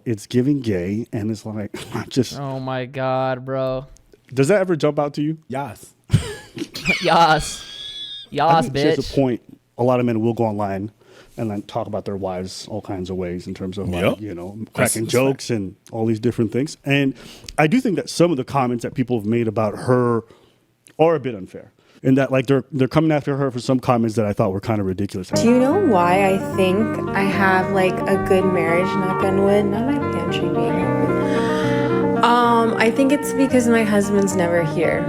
E: it's giving gay, and it's like I'm just.
A: Oh my god, bro.
E: Does that ever jump out to you?
D: Yes.
A: Yes, bitch.
E: There's a point. A lot of men will go online and then talk about their wives all kinds of ways in terms of like, cracking jokes and all these different things. And I do think that some of the comments that people have made about her are a bit unfair. In that, like, they're coming after her for some comments that I thought were kind of ridiculous.
C: Do you know why I think I have like a good marriage, knock on wood? Not my pantry being open. I think it's because my husband's never here.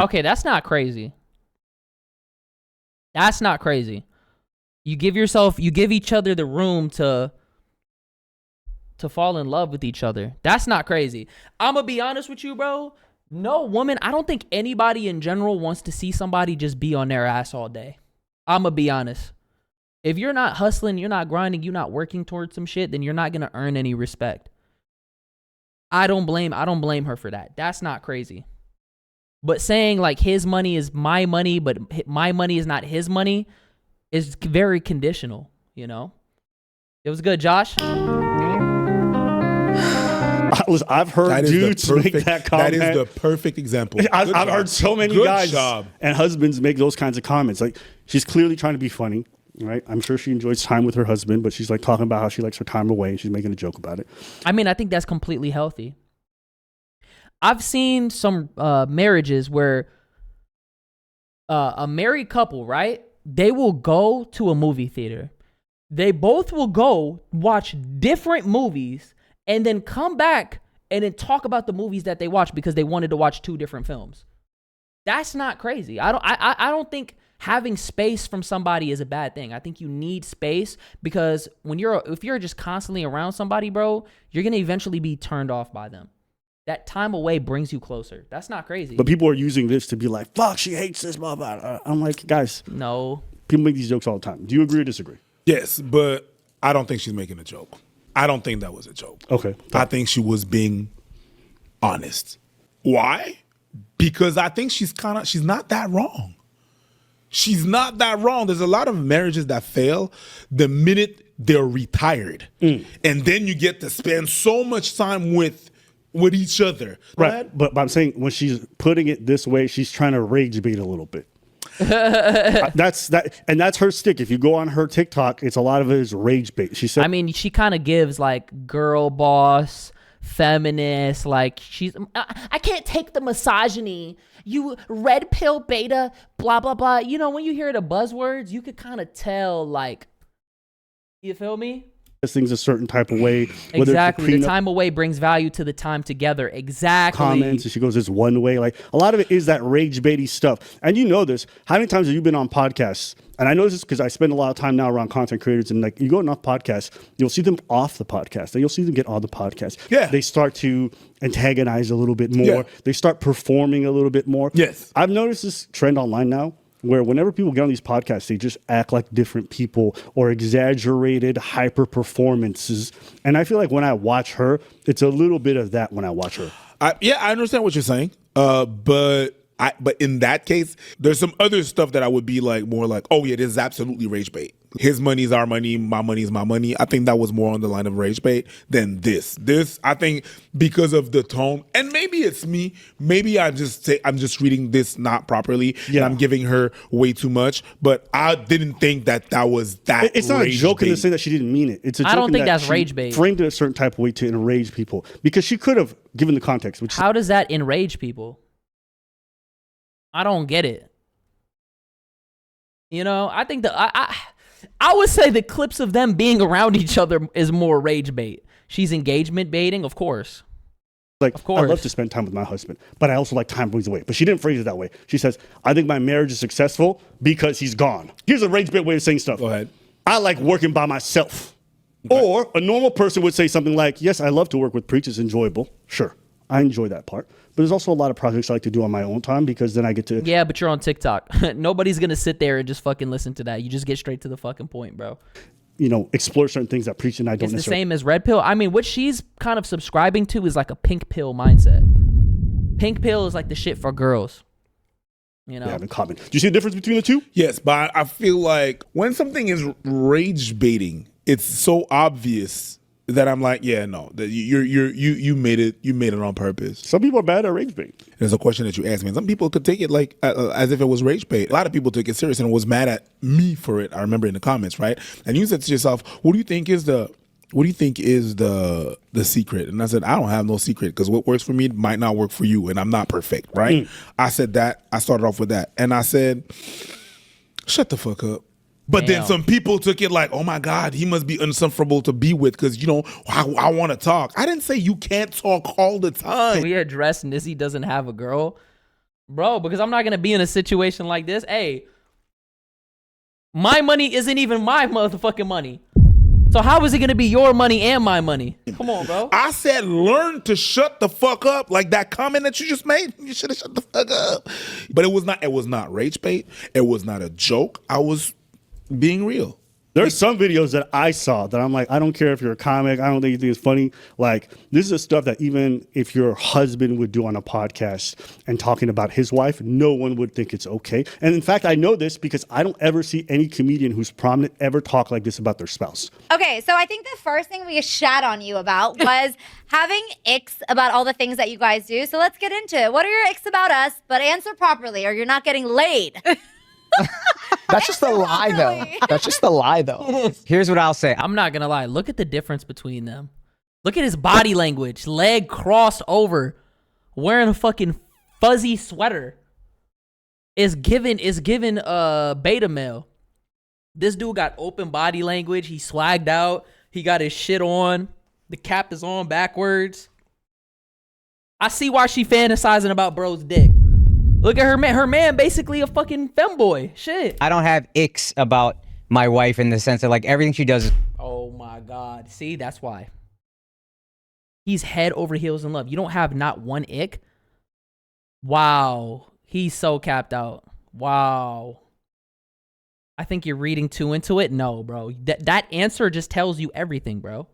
A: Okay, that's not crazy. That's not crazy. You give each other the room to fall in love with each other. That's not crazy. I'm gonna be honest with you, bro. No woman, I don't think anybody in general wants to see somebody just be on their ass all day. I'm gonna be honest. If you're not hustling, you're not grinding, you're not working towards some shit, then you're not gonna earn any respect. I don't blame her for that. That's not crazy. But saying like his money is my money, but my money is not his money is very conditional, It was good, Josh.
E: I've heard dudes make that comment.
D: That is the perfect example.
E: I've heard so many guys and husbands make those kinds of comments. Like, she's clearly trying to be funny, right? I'm sure she enjoys time with her husband, but she's like talking about how she likes her time away and she's making a joke about it.
A: I mean, I think that's completely healthy. I've seen some marriages where a married couple, right? They will go to a movie theater. They both will go watch different movies and then come back and then talk about the movies that they watched because they wanted to watch two different films. That's not crazy. I don't think having space from somebody is a bad thing. I think you need space because if you're just constantly around somebody, bro, you're going to eventually be turned off by them. That time away brings you closer. That's not crazy.
E: But people are using this to be like, fuck, she hates this, blah, blah. I'm like, guys.
A: No.
E: People make these jokes all the time. Do you agree or disagree?
D: Yes, but I don't think she's making a joke. I don't think that was a joke.
E: Okay.
D: I think she was being honest. Why? Because I think she's not that wrong. She's not that wrong. There's a lot of marriages that fail the minute they're retired. And then you get to spend so much time with each other.
E: Right. But I'm saying when she's putting it this way, she's trying to rage bait a little bit. That's her stick. If you go on her TikTok, it's a lot of it is rage bait. She said,
A: I mean, she kind of gives like girl boss, feminist, like she's I can't take the misogyny. You red pill beta, blah blah blah. You know, when you hear the buzzwords, you could kind of tell, like, you feel me?
E: this thing's a certain type of way.
A: Exactly. The time away brings value to the time together. Exactly.
E: Comments, and she goes, "It's one way." Like a lot of it is that rage baity stuff. And you know this. How many times have you been on podcasts? And I know this because I spend a lot of time now around content creators, and like you go on off podcasts, you'll see them off the podcast, and you'll see them get on the podcast.
D: Yeah.
E: They start to antagonize a little bit more.
D: Yeah.
E: They start performing a little bit more.
D: Yes.
E: I've noticed this trend online now, where whenever people get on these podcasts, they just act like different people or exaggerated hyper performances. And I feel like when I watch her, it's a little bit of that when I watch her.
D: I understand what you're saying. But in that case, there's some other stuff that I would be like more like, oh yeah, this is absolutely rage bait. His money is our money, my money is my money. I think that was more on the line of rage bait than this. This, I think, because of the tone, and maybe it's me. Maybe I'm just reading this not properly, and I'm giving her way too much. But I didn't think that was that.
E: It's not a joke in the sense that she didn't mean it. It's a joke.
A: I don't think
E: that
A: that's
E: she
A: rage bait.
E: Framed it a certain type of way to enrage people because she could have given the context. Which
A: how does that enrage people? I don't get it. You know, I think I would say the clips of them being around each other is more rage bait. She's engagement baiting, of course.
E: Like,
A: of course.
E: I love to spend time with my husband, but I also like time moves away. But she didn't phrase it that way. She says, I think my marriage is successful because he's gone. Here's a rage bait way of saying stuff.
D: Go ahead.
E: I like working by myself. Okay. Or a normal person would say something like, yes, I love to work with Preach. It's enjoyable. Sure, I enjoy that part. But there's also a lot of projects I like to do on my own time because then I get to...
A: Yeah, but you're on TikTok. Nobody's going to sit there and just fucking listen to that. You just get straight to the fucking point, bro.
E: You know, explore certain things that Preach and I don't
A: necessarily... It's the
E: necessarily...
A: same as Red Pill. I mean, what she's kind of subscribing to is like a pink pill mindset. Pink pill is like the shit for girls. You know?
E: Yeah, in common. Do you see the difference between the two?
D: Yes, but I feel like when something is rage baiting, it's so obvious that I'm like, yeah, no, that you made it on purpose.
E: Some people are bad at rage bait.
D: There's a question that you asked me, and some people could take it like as if it was rage bait. A lot of people took it serious and was mad at me for it. I remember in the comments, right? And you said to yourself, "What do you think is the secret?" And I said, "I don't have no secret because what works for me might not work for you, and I'm not perfect, right?" I said that. I started off with that, and I said, "Shut the fuck up." But then some people took it like, oh my God, he must be unsufferable to be with because, you know, I want to talk. I didn't say you can't talk all the time.
A: Can we address Nizzy doesn't have a girl? Bro, because I'm not going to be in a situation like this. Hey, my money isn't even my motherfucking money. So how is it going to be your money and my money? Come on, bro.
D: I said learn to shut the fuck up. Like that comment that you just made. You should have shut the fuck up. But it was not rage bait. It was not a joke. I was being real.
E: There's some videos that I saw that I'm like, I don't care if you're a comic, I don't think you think it's funny. Like, this is the stuff that even if your husband would do on a podcast and talking about his wife, no one would think it's okay. And in fact, I know this because I don't ever see any comedian who's prominent ever talk like this about their spouse.
K: Okay, so I think the first thing we shat on you about was having icks about all the things that you guys do. So let's get into it. What are your icks about us? But answer properly or you're not getting laid.
M: That's just a lie, though. That's just a lie, though.
B: Here's what I'll say.
A: I'm not going to lie. Look at the difference between them. Look at his body language. Leg crossed over. Wearing a fucking fuzzy sweater. Is given beta male. This dude got open body language. He swagged out. He got his shit on. The cap is on backwards. I see why she fantasizing about bro's dick. Look at her man. Her man basically a fucking femboy. Shit.
B: I don't have icks about my wife in the sense that like everything she does is...
A: Oh my God. See, that's why. He's head over heels in love. You don't have not one ick? Wow. He's so capped out. Wow. I think you're reading too into it. No, bro. That answer just tells you everything, bro.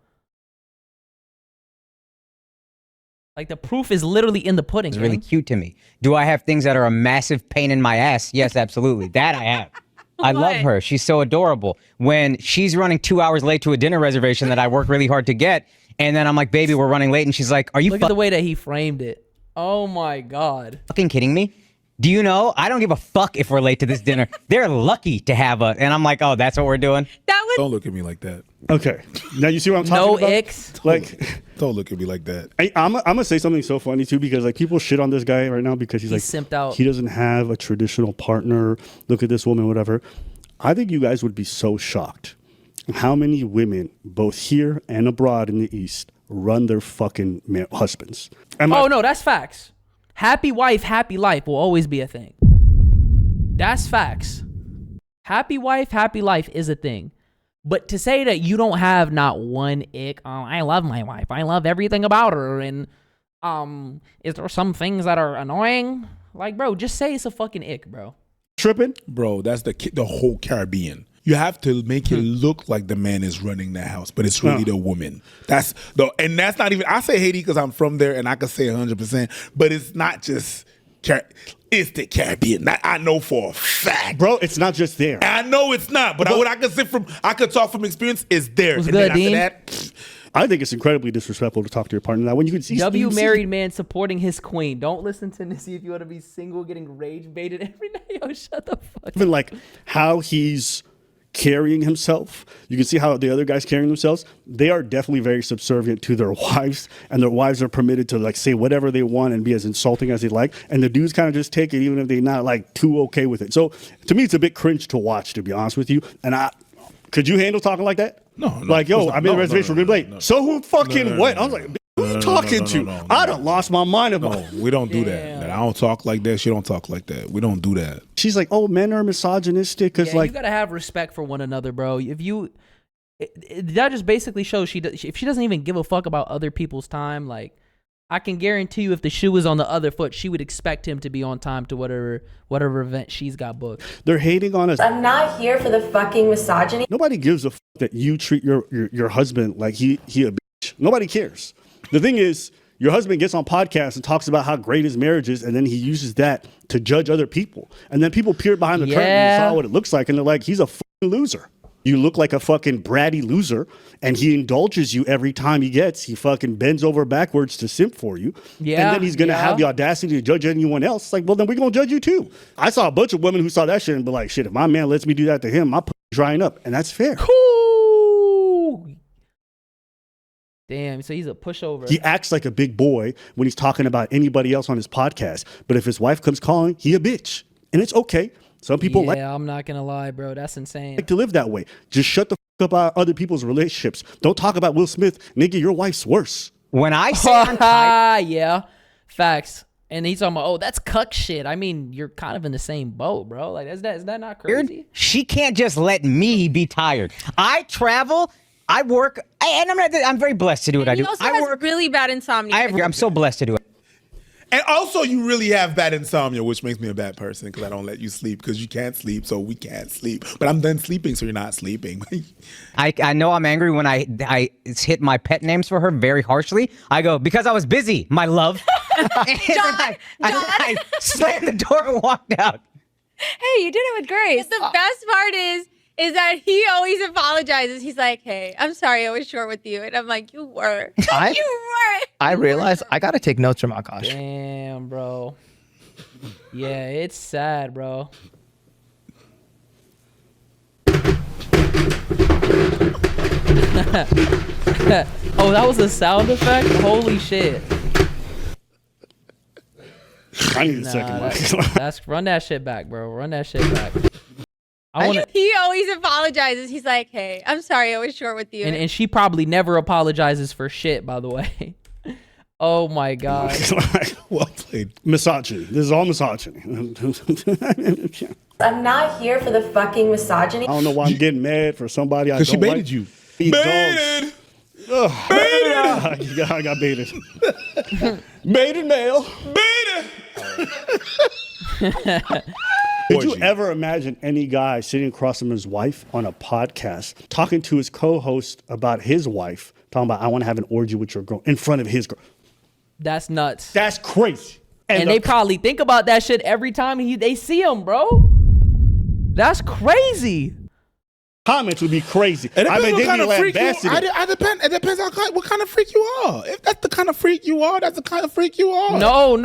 A: Like, the proof is literally in the pudding.
B: It's really cute to me. Do I have things that are a massive pain in my ass? Yes, absolutely. That I have. I love her. She's so adorable. When she's running 2 hours late to a dinner reservation that I work really hard to get, and then I'm like, baby, we're running late. And she's like, are you
A: Look at the way that he framed it. Oh, my God.
B: fucking kidding me? do you know? I don't give a fuck if we're late to this dinner. They're lucky to have us. And I'm like, oh, that's what we're doing?
D: Don't look at me like that.
E: Okay. Now you see what I'm talking about?
A: No icks.
E: Like,
D: don't look at me like that.
E: I'm gonna say something so funny too, because like people shit on this guy right now because he's like
A: simped out.
E: He doesn't have a traditional partner. Look at this woman, whatever. I think you guys would be so shocked how many women, both here and abroad in the East, run their fucking husbands.
A: No, that's facts. Happy wife, happy life will always be a thing. That's facts. Happy wife, happy life is a thing. But to say that you don't have not one ick, I love my wife, I love everything about her, and is there some things that are annoying? Like, bro, just say it's a fucking ick, bro.
E: Tripping?
D: Bro, that's the whole Caribbean. You have to make it look like the man is running the house, but it's really the woman. And that's not even, I say Haiti because I'm from there and I can say 100%, but it's not just, it's the Caribbean. I know for a fact.
E: Bro, it's not just there.
D: I know it's not, but what I could talk from experience is there.
A: What's
D: and
A: good,
D: then
A: Dean?
D: after that,
E: I think it's incredibly disrespectful to talk to your partner that when you can see
A: Married man supporting his queen. Don't listen to Nissy if you want to be single, getting rage baited every night. Yo, shut the fuck
E: even
A: up.
E: like how he's carrying himself. You can see how the other guys carrying themselves. They are definitely very subservient to their wives, and their wives are permitted to like say whatever they want and be as insulting as they like. And the dudes kind of just take it, even if they're not like too okay with it. So to me, it's a bit cringe to watch, to be honest with you. And could you handle talking like that?
D: No.
E: Like, yo, I made a reservation for late. So who fucking what? I was like, who are you talking to? I done lost my mind.
D: No, we don't do that. I don't talk like that. She don't talk like that. We don't do that.
E: She's like, oh, men are misogynistic because like
A: you gotta have respect for one another, bro. If you, that just basically shows if she doesn't even give a fuck about other people's time, like I can guarantee you, if the shoe was on the other foot, she would expect him to be on time to whatever event she's got booked.
E: They're hating on us.
C: I'm not here for the fucking misogyny.
E: Nobody gives a that you treat your husband like he a bitch. Nobody cares. The thing is, your husband gets on podcasts and talks about how great his marriage is, and then he uses that to judge other people. And then people peer behind the curtain and saw what it looks like, and they're like, he's a fucking loser. You look like a fucking bratty loser, and he indulges you every time he fucking bends over backwards to simp for you.
A: Yeah.
E: And then he's going to have the audacity to judge anyone else. It's like, well, then we're going to judge you too. I saw a bunch of women who saw that shit and be like, shit, if my man lets me do that to him, my drying up. And that's fair.
A: Cool. Damn, so he's a pushover.
E: He acts like a big boy when he's talking about anybody else on his podcast. But if his wife comes calling, he a bitch. And it's okay. Some people
A: I'm not gonna lie, bro. That's insane.
E: like to live that way. Just shut the fuck up about other people's relationships. Don't talk about Will Smith. Nigga, your wife's worse.
B: When I say I'm tired,
A: yeah, facts. And he's talking about, that's cuck shit. I mean, you're kind of in the same boat, bro. Like, is that not crazy?
B: she can't just let me be tired. I travel, I work, and I'm very blessed to do what I do.
J: He also has really bad insomnia.
B: I'm so blessed to do it.
D: And also, you really have bad insomnia, which makes me a bad person because I don't let you sleep because you can't sleep, so we can't sleep. But I'm done sleeping, so you're not sleeping.
B: I know I'm angry when I hit my pet names for her very harshly. I go, because I was busy, my love. I slammed the door and walked out.
J: Hey, you did it with grace. The best part is that he always apologizes. He's like, hey, I'm sorry I was short with you. And I'm like, you were. You were.
M: I realized I got to take notes from Akaash.
A: Damn, bro. Yeah, it's sad, bro. Oh, that was a sound effect? Holy shit.
E: I need a second.
A: That's run that shit back, bro. Run that shit back.
J: He always apologizes. He's like, hey, I'm sorry I was short with you.
A: And she probably never apologizes for shit, by the way. Oh my God.
D: Well played.
E: Misogyny. This is all misogyny.
C: I'm not here for the fucking misogyny.
E: I don't know why I'm getting mad for somebody I don't
D: Because she baited
E: like.
D: you.
E: Baited! Baited! I got baited. Baited male.
D: Baited!
E: Did you ever imagine any guy sitting across from his wife on a podcast talking to his co-host about his wife, talking about, I want to have an orgy with your girl in front of his girl?
A: That's nuts.
E: That's crazy.
A: And they probably think about that shit every time they see him, bro. That's crazy.
E: comments would be crazy.
D: It
E: I
D: depends
E: mean,
D: what
E: they'd
D: kind
E: be
D: of freak you
E: lambasting
D: are.
E: it.
D: It depends on what kind of freak you are. If that's the kind of freak you are, that's the kind of freak you are.
A: No.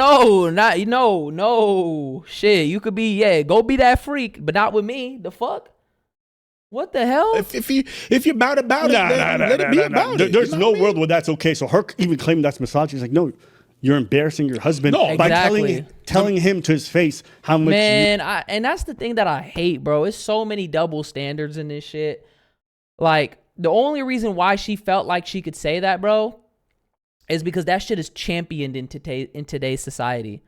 A: Shit, you could be, go be that freak, but not with me. The fuck? What the hell?
D: If you're about it, then let it be about it.
E: There's no world where that's okay. So her even claiming that's misogyny is like, no, you're embarrassing your husband by telling him to his face how much.
A: Man, and that's the thing that I hate, bro. It's so many double standards in this shit. Like, the only reason why she felt like she could say that, bro, is because that shit is championed in today's society.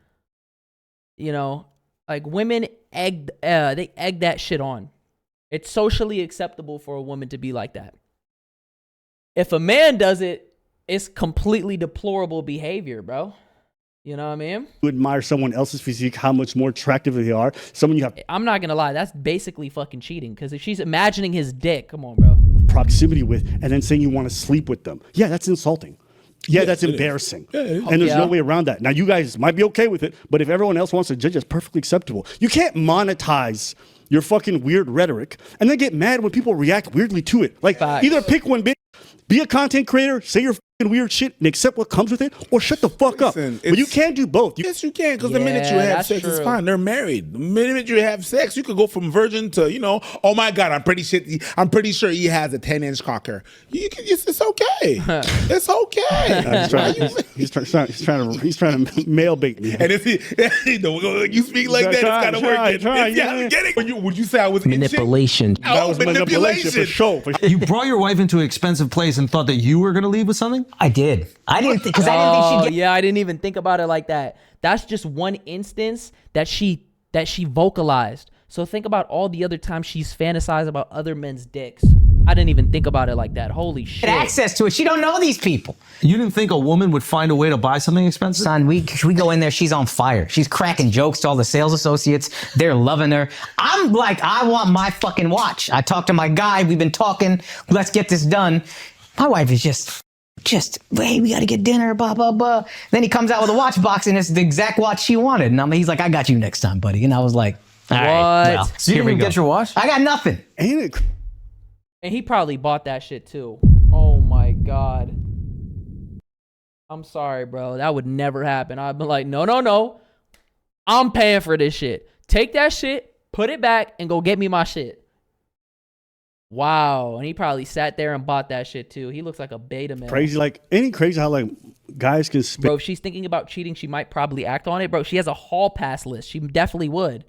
A: You know, like women egg that shit on. It's socially acceptable for a woman to be like that. If a man does it, it's completely deplorable behavior, bro. You know what I mean?
E: You admire someone else's physique, how much more attractive they are. Someone you have.
A: I'm not gonna lie, that's basically fucking cheating. Because if she's imagining his dick, come on, bro.
E: Proximity with, and then saying you want to sleep with them. Yeah, that's insulting. Yeah, that's embarrassing. And there's no way around that. Now, you guys might be okay with it, but if everyone else wants to judge, it's perfectly acceptable. You can't monetize your fucking weird rhetoric and then get mad when people react weirdly to it. Like, either pick one, bitch, be a content creator, say your fucking weird shit and accept what comes with it, or shut the fuck up. But you can't do both.
D: Yes, you can, because the minute you have sex, it's fine. They're married. The minute you have sex, you could go from virgin to, oh my God, I'm pretty sure he has a 10-inch cocker. It's okay. It's okay.
E: He's trying to male bait me.
D: And if you speak like that, it's kind of working. Would you say I was
F: manipulation?
E: That was manipulation for sure.
G: You brought your wife into an expensive place and thought that you were going to leave with something?
B: I did. I didn't think she'd get.
A: Yeah, I didn't even think about it like that. That's just one instance that she vocalized. So think about all the other times she's fantasized about other men's dicks. I didn't even think about it like that. Holy shit.
B: Get access to it. She don't know these people.
G: You didn't think a woman would find a way to buy something expensive?
B: Son, we go in there, she's on fire. She's cracking jokes to all the sales associates. They're loving her. I'm like, I want my fucking watch. I talked to my guy. We've been talking. Let's get this done. My wife is just, hey, we got to get dinner, blah, blah, blah. Then he comes out with a watch box, and it's the exact watch she wanted. And he's like, I got you next time, buddy. And I was like, all right, well,
F: so you didn't even get your watch?
B: I got nothing.
E: Ain't it?
A: And he probably bought that shit too. Oh my God. I'm sorry, bro. That would never happen. I'd be like, no. I'm paying for this shit. Take that shit, put it back, and go get me my shit. Wow. And he probably sat there and bought that shit too. He looks like a beta man.
E: Crazy. Like, ain't it crazy how like guys can spit?
A: Bro, if she's thinking about cheating, she might probably act on it. Bro, she has a hall pass list. She definitely would.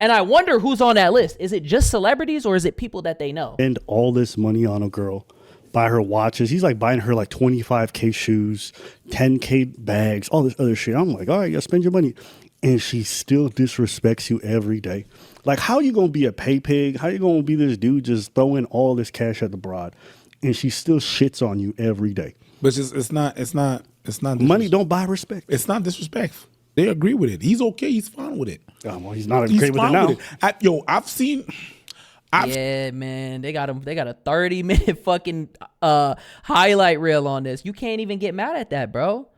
A: And I wonder who's on that list. Is it just celebrities or is it people that they know?
E: Spend all this money on a girl, buy her watches. He's like buying her like 25K shoes, 10K bags, all this other shit. I'm like, all right, you spend your money. And she still disrespects you every day. Like, how you going to be a pay pig? How you going to be this dude just throwing all this cash at the broad? And she still shits on you every day.
D: But it's not
E: money don't buy respect.
D: It's not disrespectful. They agree with it. He's okay. He's fine with it.
E: Well, he's not okay with it now.
D: I've seen.
A: Yeah, man. They got a 30-minute fucking highlight reel on this. You can't even get mad at that, bro.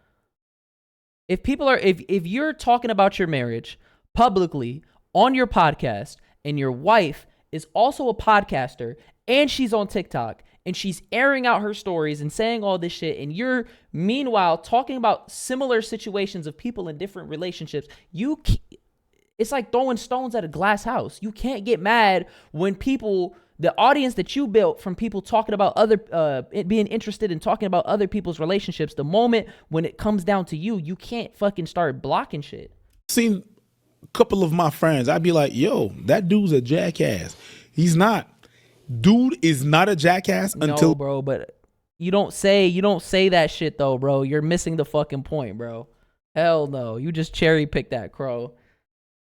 A: If you're talking about your marriage publicly on your podcast and your wife is also a podcaster and she's on TikTok and she's airing out her stories and saying all this shit, and you're meanwhile talking about similar situations of people in different relationships, it's like throwing stones at a glass house. You can't get mad when the audience that you built from people talking about being interested in talking about other people's relationships, the moment when it comes down to you can't fucking start blocking shit.
D: Seen a couple of my friends, I'd be like, yo, that dude's a jackass. He's not. Dude is not a jackass until.
A: No, bro, but you don't say that shit though, bro. You're missing the fucking point, bro. Hell no. You just cherry picked that, crow.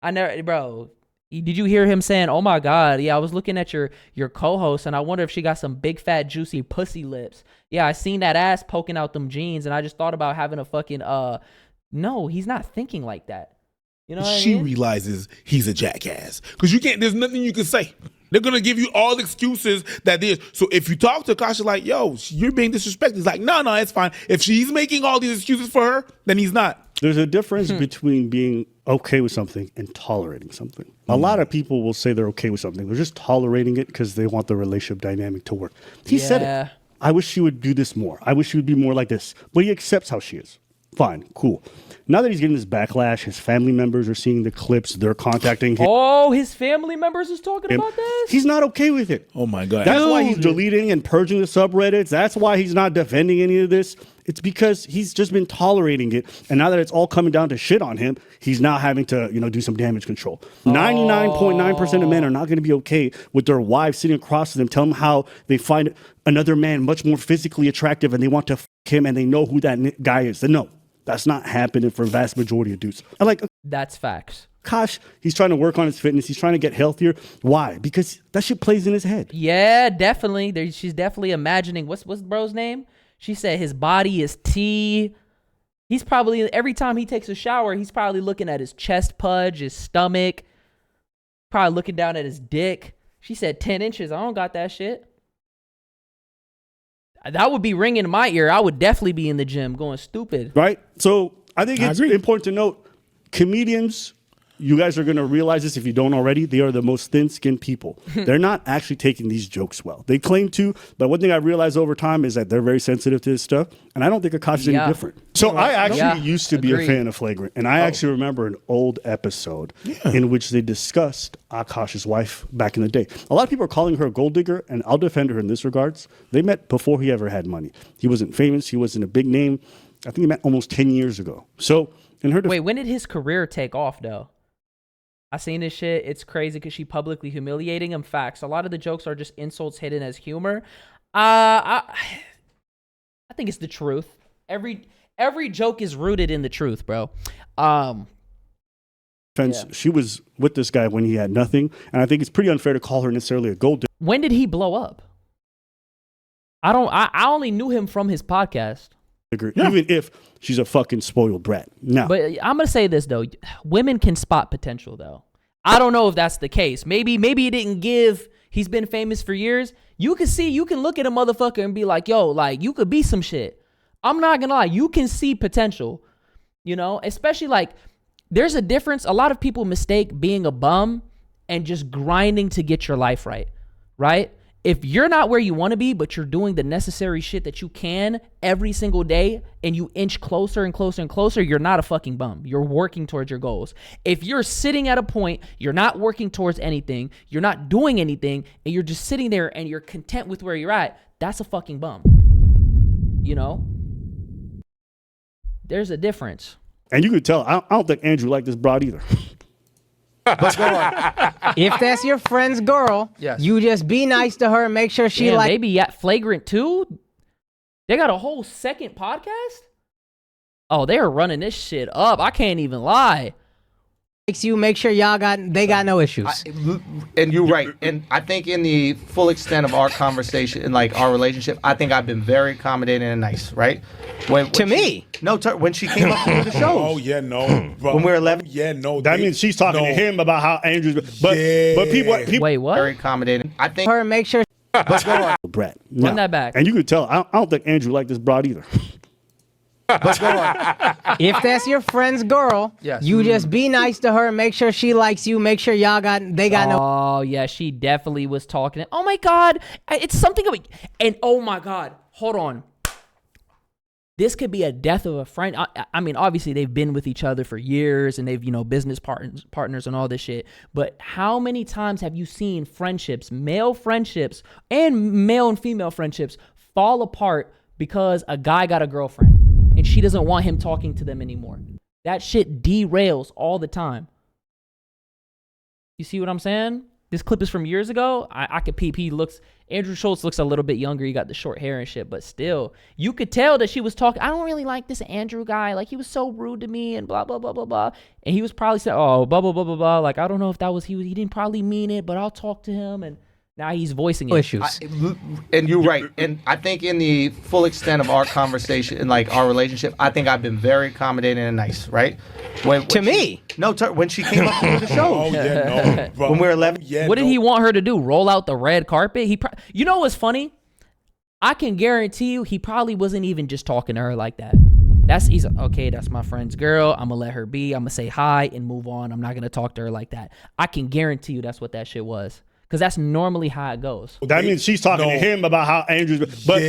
A: Bro. Did you hear him saying, oh my God, yeah, I was looking at your co-host and I wonder if she got some big fat juicy pussy lips. Yeah, I seen that ass poking out them jeans and I just thought about having a fucking no, he's not thinking like that. You know what I mean?
D: Realizes he's a jackass. Because there's nothing you can say. They're going to give you all the excuses that there's. So if you talk to Akaash, like, yo, you're being disrespected. He's like, no, it's fine. If she's making all these excuses for her, then he's not.
E: There's a difference between being okay with something and tolerating something. A lot of people will say they're okay with something. They're just tolerating it because they want the relationship dynamic to work. He said it. I wish she would do this more. I wish she would be more like this. But he accepts how she is. Fine, cool. Now that he's getting this backlash, his family members are seeing the clips. They're contacting him.
A: Oh, his family members is talking about this?
E: He's not okay with it.
D: Oh, my God.
E: That's why he's deleting and purging the subreddits. That's why he's not defending any of this. It's because he's just been tolerating it. And now that it's all coming down to shit on him, he's now having to, do some damage control. 99.9% of men are not going to be okay with their wives sitting across from them, telling them how they find another man much more physically attractive and they want to f him and they know who that guy is. No, that's not happening for a vast majority of dudes.
A: That's facts.
E: Akaash, he's trying to work on his fitness. He's trying to get healthier. Why? Because that shit plays in his head.
A: Yeah, definitely. She's definitely imagining. What's bro's name? She said his body is T. He's probably, every time he takes a shower, he's probably looking at his chest pudge, his stomach, probably looking down at his dick. She said 10 inches. I don't got that shit. That would be ringing in my ear. I would definitely be in the gym going stupid.
E: Right? So I think it's important to note, comedians, you guys are going to realize this if you don't already, they are the most thin-skinned people. They're not actually taking these jokes well. They claim to, but one thing I realized over time is that they're very sensitive to this stuff, and I don't think Akaash is any different. So I actually used to be a fan of Flagrant, and I actually remember an old episode in which they discussed Akaash's wife back in the day. A lot of people are calling her a gold digger, and I'll defend her in this regards. They met before he ever had money. He wasn't famous. He wasn't a big name. I think they met almost 10 years ago. So in her
A: Wait, when did his career take off, though? I seen this shit. It's crazy because she publicly humiliating him. Facts. A lot of the jokes are just insults hidden as humor. I think it's the truth. Every joke is rooted in the truth, bro.
E: She was with this guy when he had nothing, and I think it's pretty unfair to call her necessarily a gold digger.
A: When did he blow up? I only knew him from his podcast.
E: Even if she's a fucking spoiled brat. No.
A: But I'm going to say this, though. Women can spot potential, though. I don't know if that's the case. Maybe he didn't give. He's been famous for years. You can look at a motherfucker and be like, yo, like, you could be some shit. I'm not going to lie. You can see potential, especially like there's a difference. A lot of people mistake being a bum and just grinding to get your life right? If you're not where you want to be, but you're doing the necessary shit that you can every single day and you inch closer and closer and closer, you're not a fucking bum. You're working towards your goals. If you're sitting at a point, you're not working towards anything, you're not doing anything, and you're just sitting there and you're content with where you're at, that's a fucking bum. There's a difference.
E: And you could tell, I don't think Andrew liked this broad either.
B: But go on. If that's your friend's girl, you just be nice to her and make sure she
A: maybe Flagrant 2? They got a whole second podcast? Oh, they are running this shit up. I can't even lie.
B: You make sure they got no issues.
G: And you're right. And I think in the full extent of our conversation and like our relationship, I think I've been very accommodating and nice, right? When
B: me?
G: No, when she came up to the show.
D: Oh, yeah, no. Bro.
G: When we were 11?
D: Yeah, no.
E: That means she's talking to him about how Andrew's. But people.
A: Wait, what?
G: Very accommodating. I think.
B: Her and make sure.
E: But go on. Brett.
A: Run that back.
E: And you could tell, I don't think Andrew liked this broad either.
B: But go on. If that's your friend's girl, you just be nice to her and make sure she likes you. Make sure they got no.
A: Oh yeah, she definitely was talking. Oh my God, it's something of and oh my God, hold on. This could be a death of a friend. I mean, obviously they've been with each other for years and they've business partners and all this shit. But how many times have you seen friendships, male friendships and male and female friendships, fall apart because a guy got a girlfriend? And she doesn't want him talking to them anymore. That shit derails all the time. You see what I'm saying? This clip is from years ago. I could peep. Andrew Schultz looks a little bit younger. He got the short hair and shit, but still, you could tell that she was talking. I don't really like this Andrew guy. Like, he was so rude to me and blah, blah, blah, blah, blah. And he was probably saying, oh, blah, blah, blah, blah, blah. Like, I don't know if that was, he didn't probably mean it, but I'll talk to him. And now he's voicing it.
B: Issues.
G: And you're right. And I think in the full extent of our conversation and like our relationship, I think I've been very accommodating and nice, right? When
B: me?
G: When she came up to the show.
D: Oh, yeah, no. Bro.
G: When we were 11.
D: Yeah,
A: what did he want her to do? Roll out the red carpet? You know what's funny? I can guarantee you he probably wasn't even just talking to her like that. He's okay, that's my friend's girl. I'm gonna let her be. I'm gonna say hi and move on. I'm not gonna talk to her like that. I can guarantee you that's what that shit was. Because that's normally how it goes.
E: That means she's talking to him about how Andrew's. But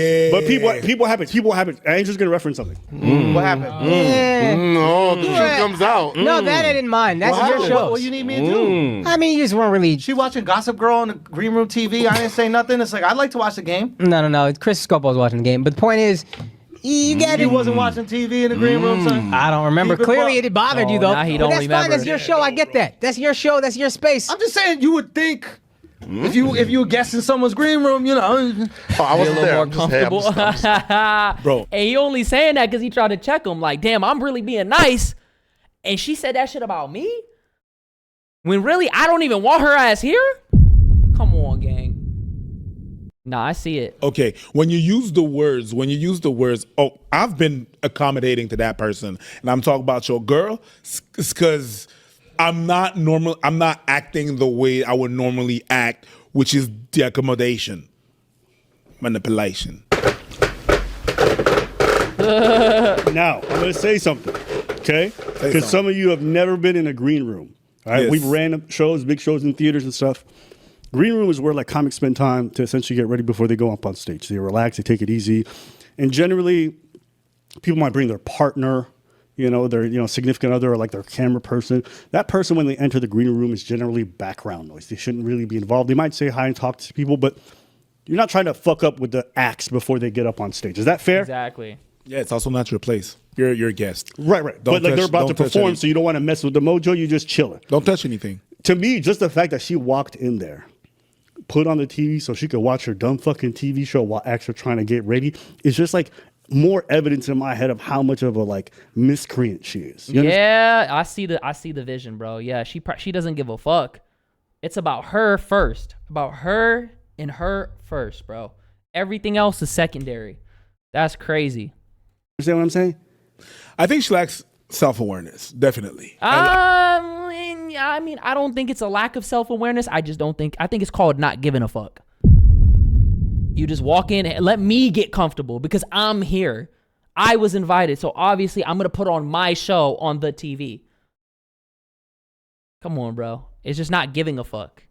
E: people happen. Andrew's gonna reference something.
G: What happened?
N: No, the truth comes out.
B: No, that I didn't mind. That's your show.
G: What you need me to do?
B: I mean, you just weren't really.
G: She watching Gossip Girl on the Green Room TV. I didn't say nothing. It's like, I'd like to watch the game.
B: No. Chris Scopo was watching the game. But the point is, you got
G: He wasn't watching TV in the Green Room, son.
B: I don't remember. Clearly, it bothered you, though.
A: Now he
B: But
A: don't
B: that's
A: remember.
B: fine. That's your show. I get that. That's your show. That's your space.
G: I'm just saying, you would think if you were guessing someone's green room, you know.
N: I wasn't there.
A: more
N: I'm just- hey, I'm
A: comfortable.
N: just-
D: Bro.
A: And he only saying that because he tried to check him. Like, damn, I'm really being nice. And she said that shit about me? When really, I don't even want her ass here? Come on, gang. Nah, I see it.
D: Okay, when you use the words, oh, I've been accommodating to that person, and I'm talking about your girl, it's because I'm not acting the way I would normally act, which is the accommodation, manipulation.
E: Now, I'm gonna say something, okay? Because some of you have never been in a green room. All right,
D: Yes.
E: we've ran shows, big shows in theaters and stuff. Green room is where like comics spend time to essentially get ready before they go up on stage. They relax, they take it easy, and generally, people might bring their partner, their significant other, or like their camera person. That person, when they enter the green room, is generally background noise. They shouldn't really be involved. They might say hi and talk to people, but you're not trying to fuck up with the acts before they get up on stage. Is that fair?
A: Exactly.
D: Yeah, it's also not your place. You're a guest.
E: Right. But like they're about to
D: don't touch
E: perform,
D: any-
E: so you don't want to mess with the mojo. You just chilling.
D: Don't touch anything.
E: To me, just the fact that she walked in there, put on the TV so she could watch her dumb fucking TV show while actually trying to get ready, is just like more evidence in my head of how much of a like miscreant she is. You understand?
A: Yeah, I see the vision, bro. Yeah, she doesn't give a fuck. It's about her first. About her and her first, bro. Everything else is secondary. That's crazy.
E: Understand what I'm saying?
D: I think she lacks self-awareness, definitely.
A: I mean, I don't think it's a lack of self-awareness. I think it's called not giving a fuck. You just walk in and let me get comfortable because I'm here. I was invited, so obviously I'm going to put on my show on the TV. Come on, bro. It's just not giving a fuck.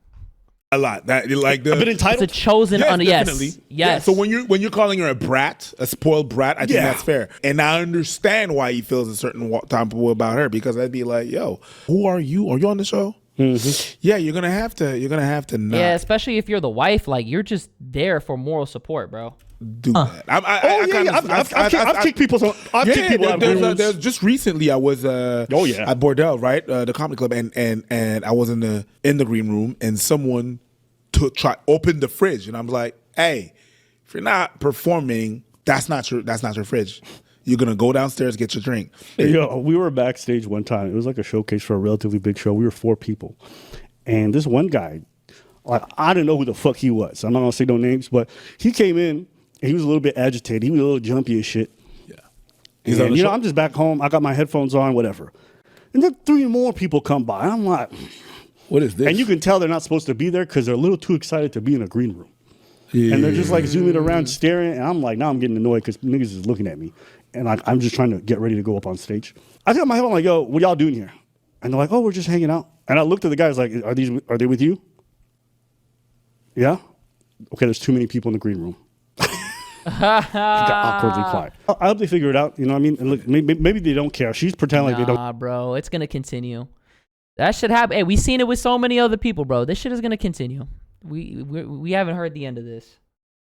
D: A lot. That like the
E: a bit entitled.
A: It's a chosen
D: definitely.
A: yes.
D: Yeah, so when you're calling her a brat, a spoiled brat, I think that's fair. And I understand why he feels a certain type of way about her, because I'd be like, yo, who are you? Are you on the show? Mm-hmm. Yeah, you're gonna have to not.
A: Yeah, especially if you're the wife, like you're just there for moral support, bro.
D: Do that.
E: I've kicked people. I've kicked people out of rooms.
D: Just recently, I was at Bordel, right, the comedy club, and I was in the green room, and someone opened the fridge, and I'm like, hey, if you're not performing, that's not your fridge. You're gonna go downstairs, get your drink.
E: Yo, we were backstage one time. It was like a showcase for a relatively big show. We were 4 people, and this one guy, like I didn't know who the fuck he was. I'm not gonna say no names, but he came in. He was a little bit agitated. He was a little jumpy as shit. Yeah. And, I'm just back home. I got my headphones on, whatever. And then 3 more people come by. I'm like,
D: what is this?
E: And you can tell they're not supposed to be there because they're a little too excited to be in a green room. Yeah. And they're just like zooming around, staring. And I'm like, now I'm getting annoyed because niggas is looking at me. And I'm just trying to get ready to go up on stage. I got my head on like, yo, what y'all doing here? And they're like, oh, we're just hanging out. And I looked at the guys like, are they with you? Yeah? Okay, there's too many people in the green room. Got awkwardly quiet. I hope they figure it out. You know what I mean? And look, maybe they don't care. She's pretending like they don't.
A: Nah, bro, it's gonna continue. That should happen. Hey, we seen it with so many other people, bro. This shit is gonna continue. We haven't heard the end of this.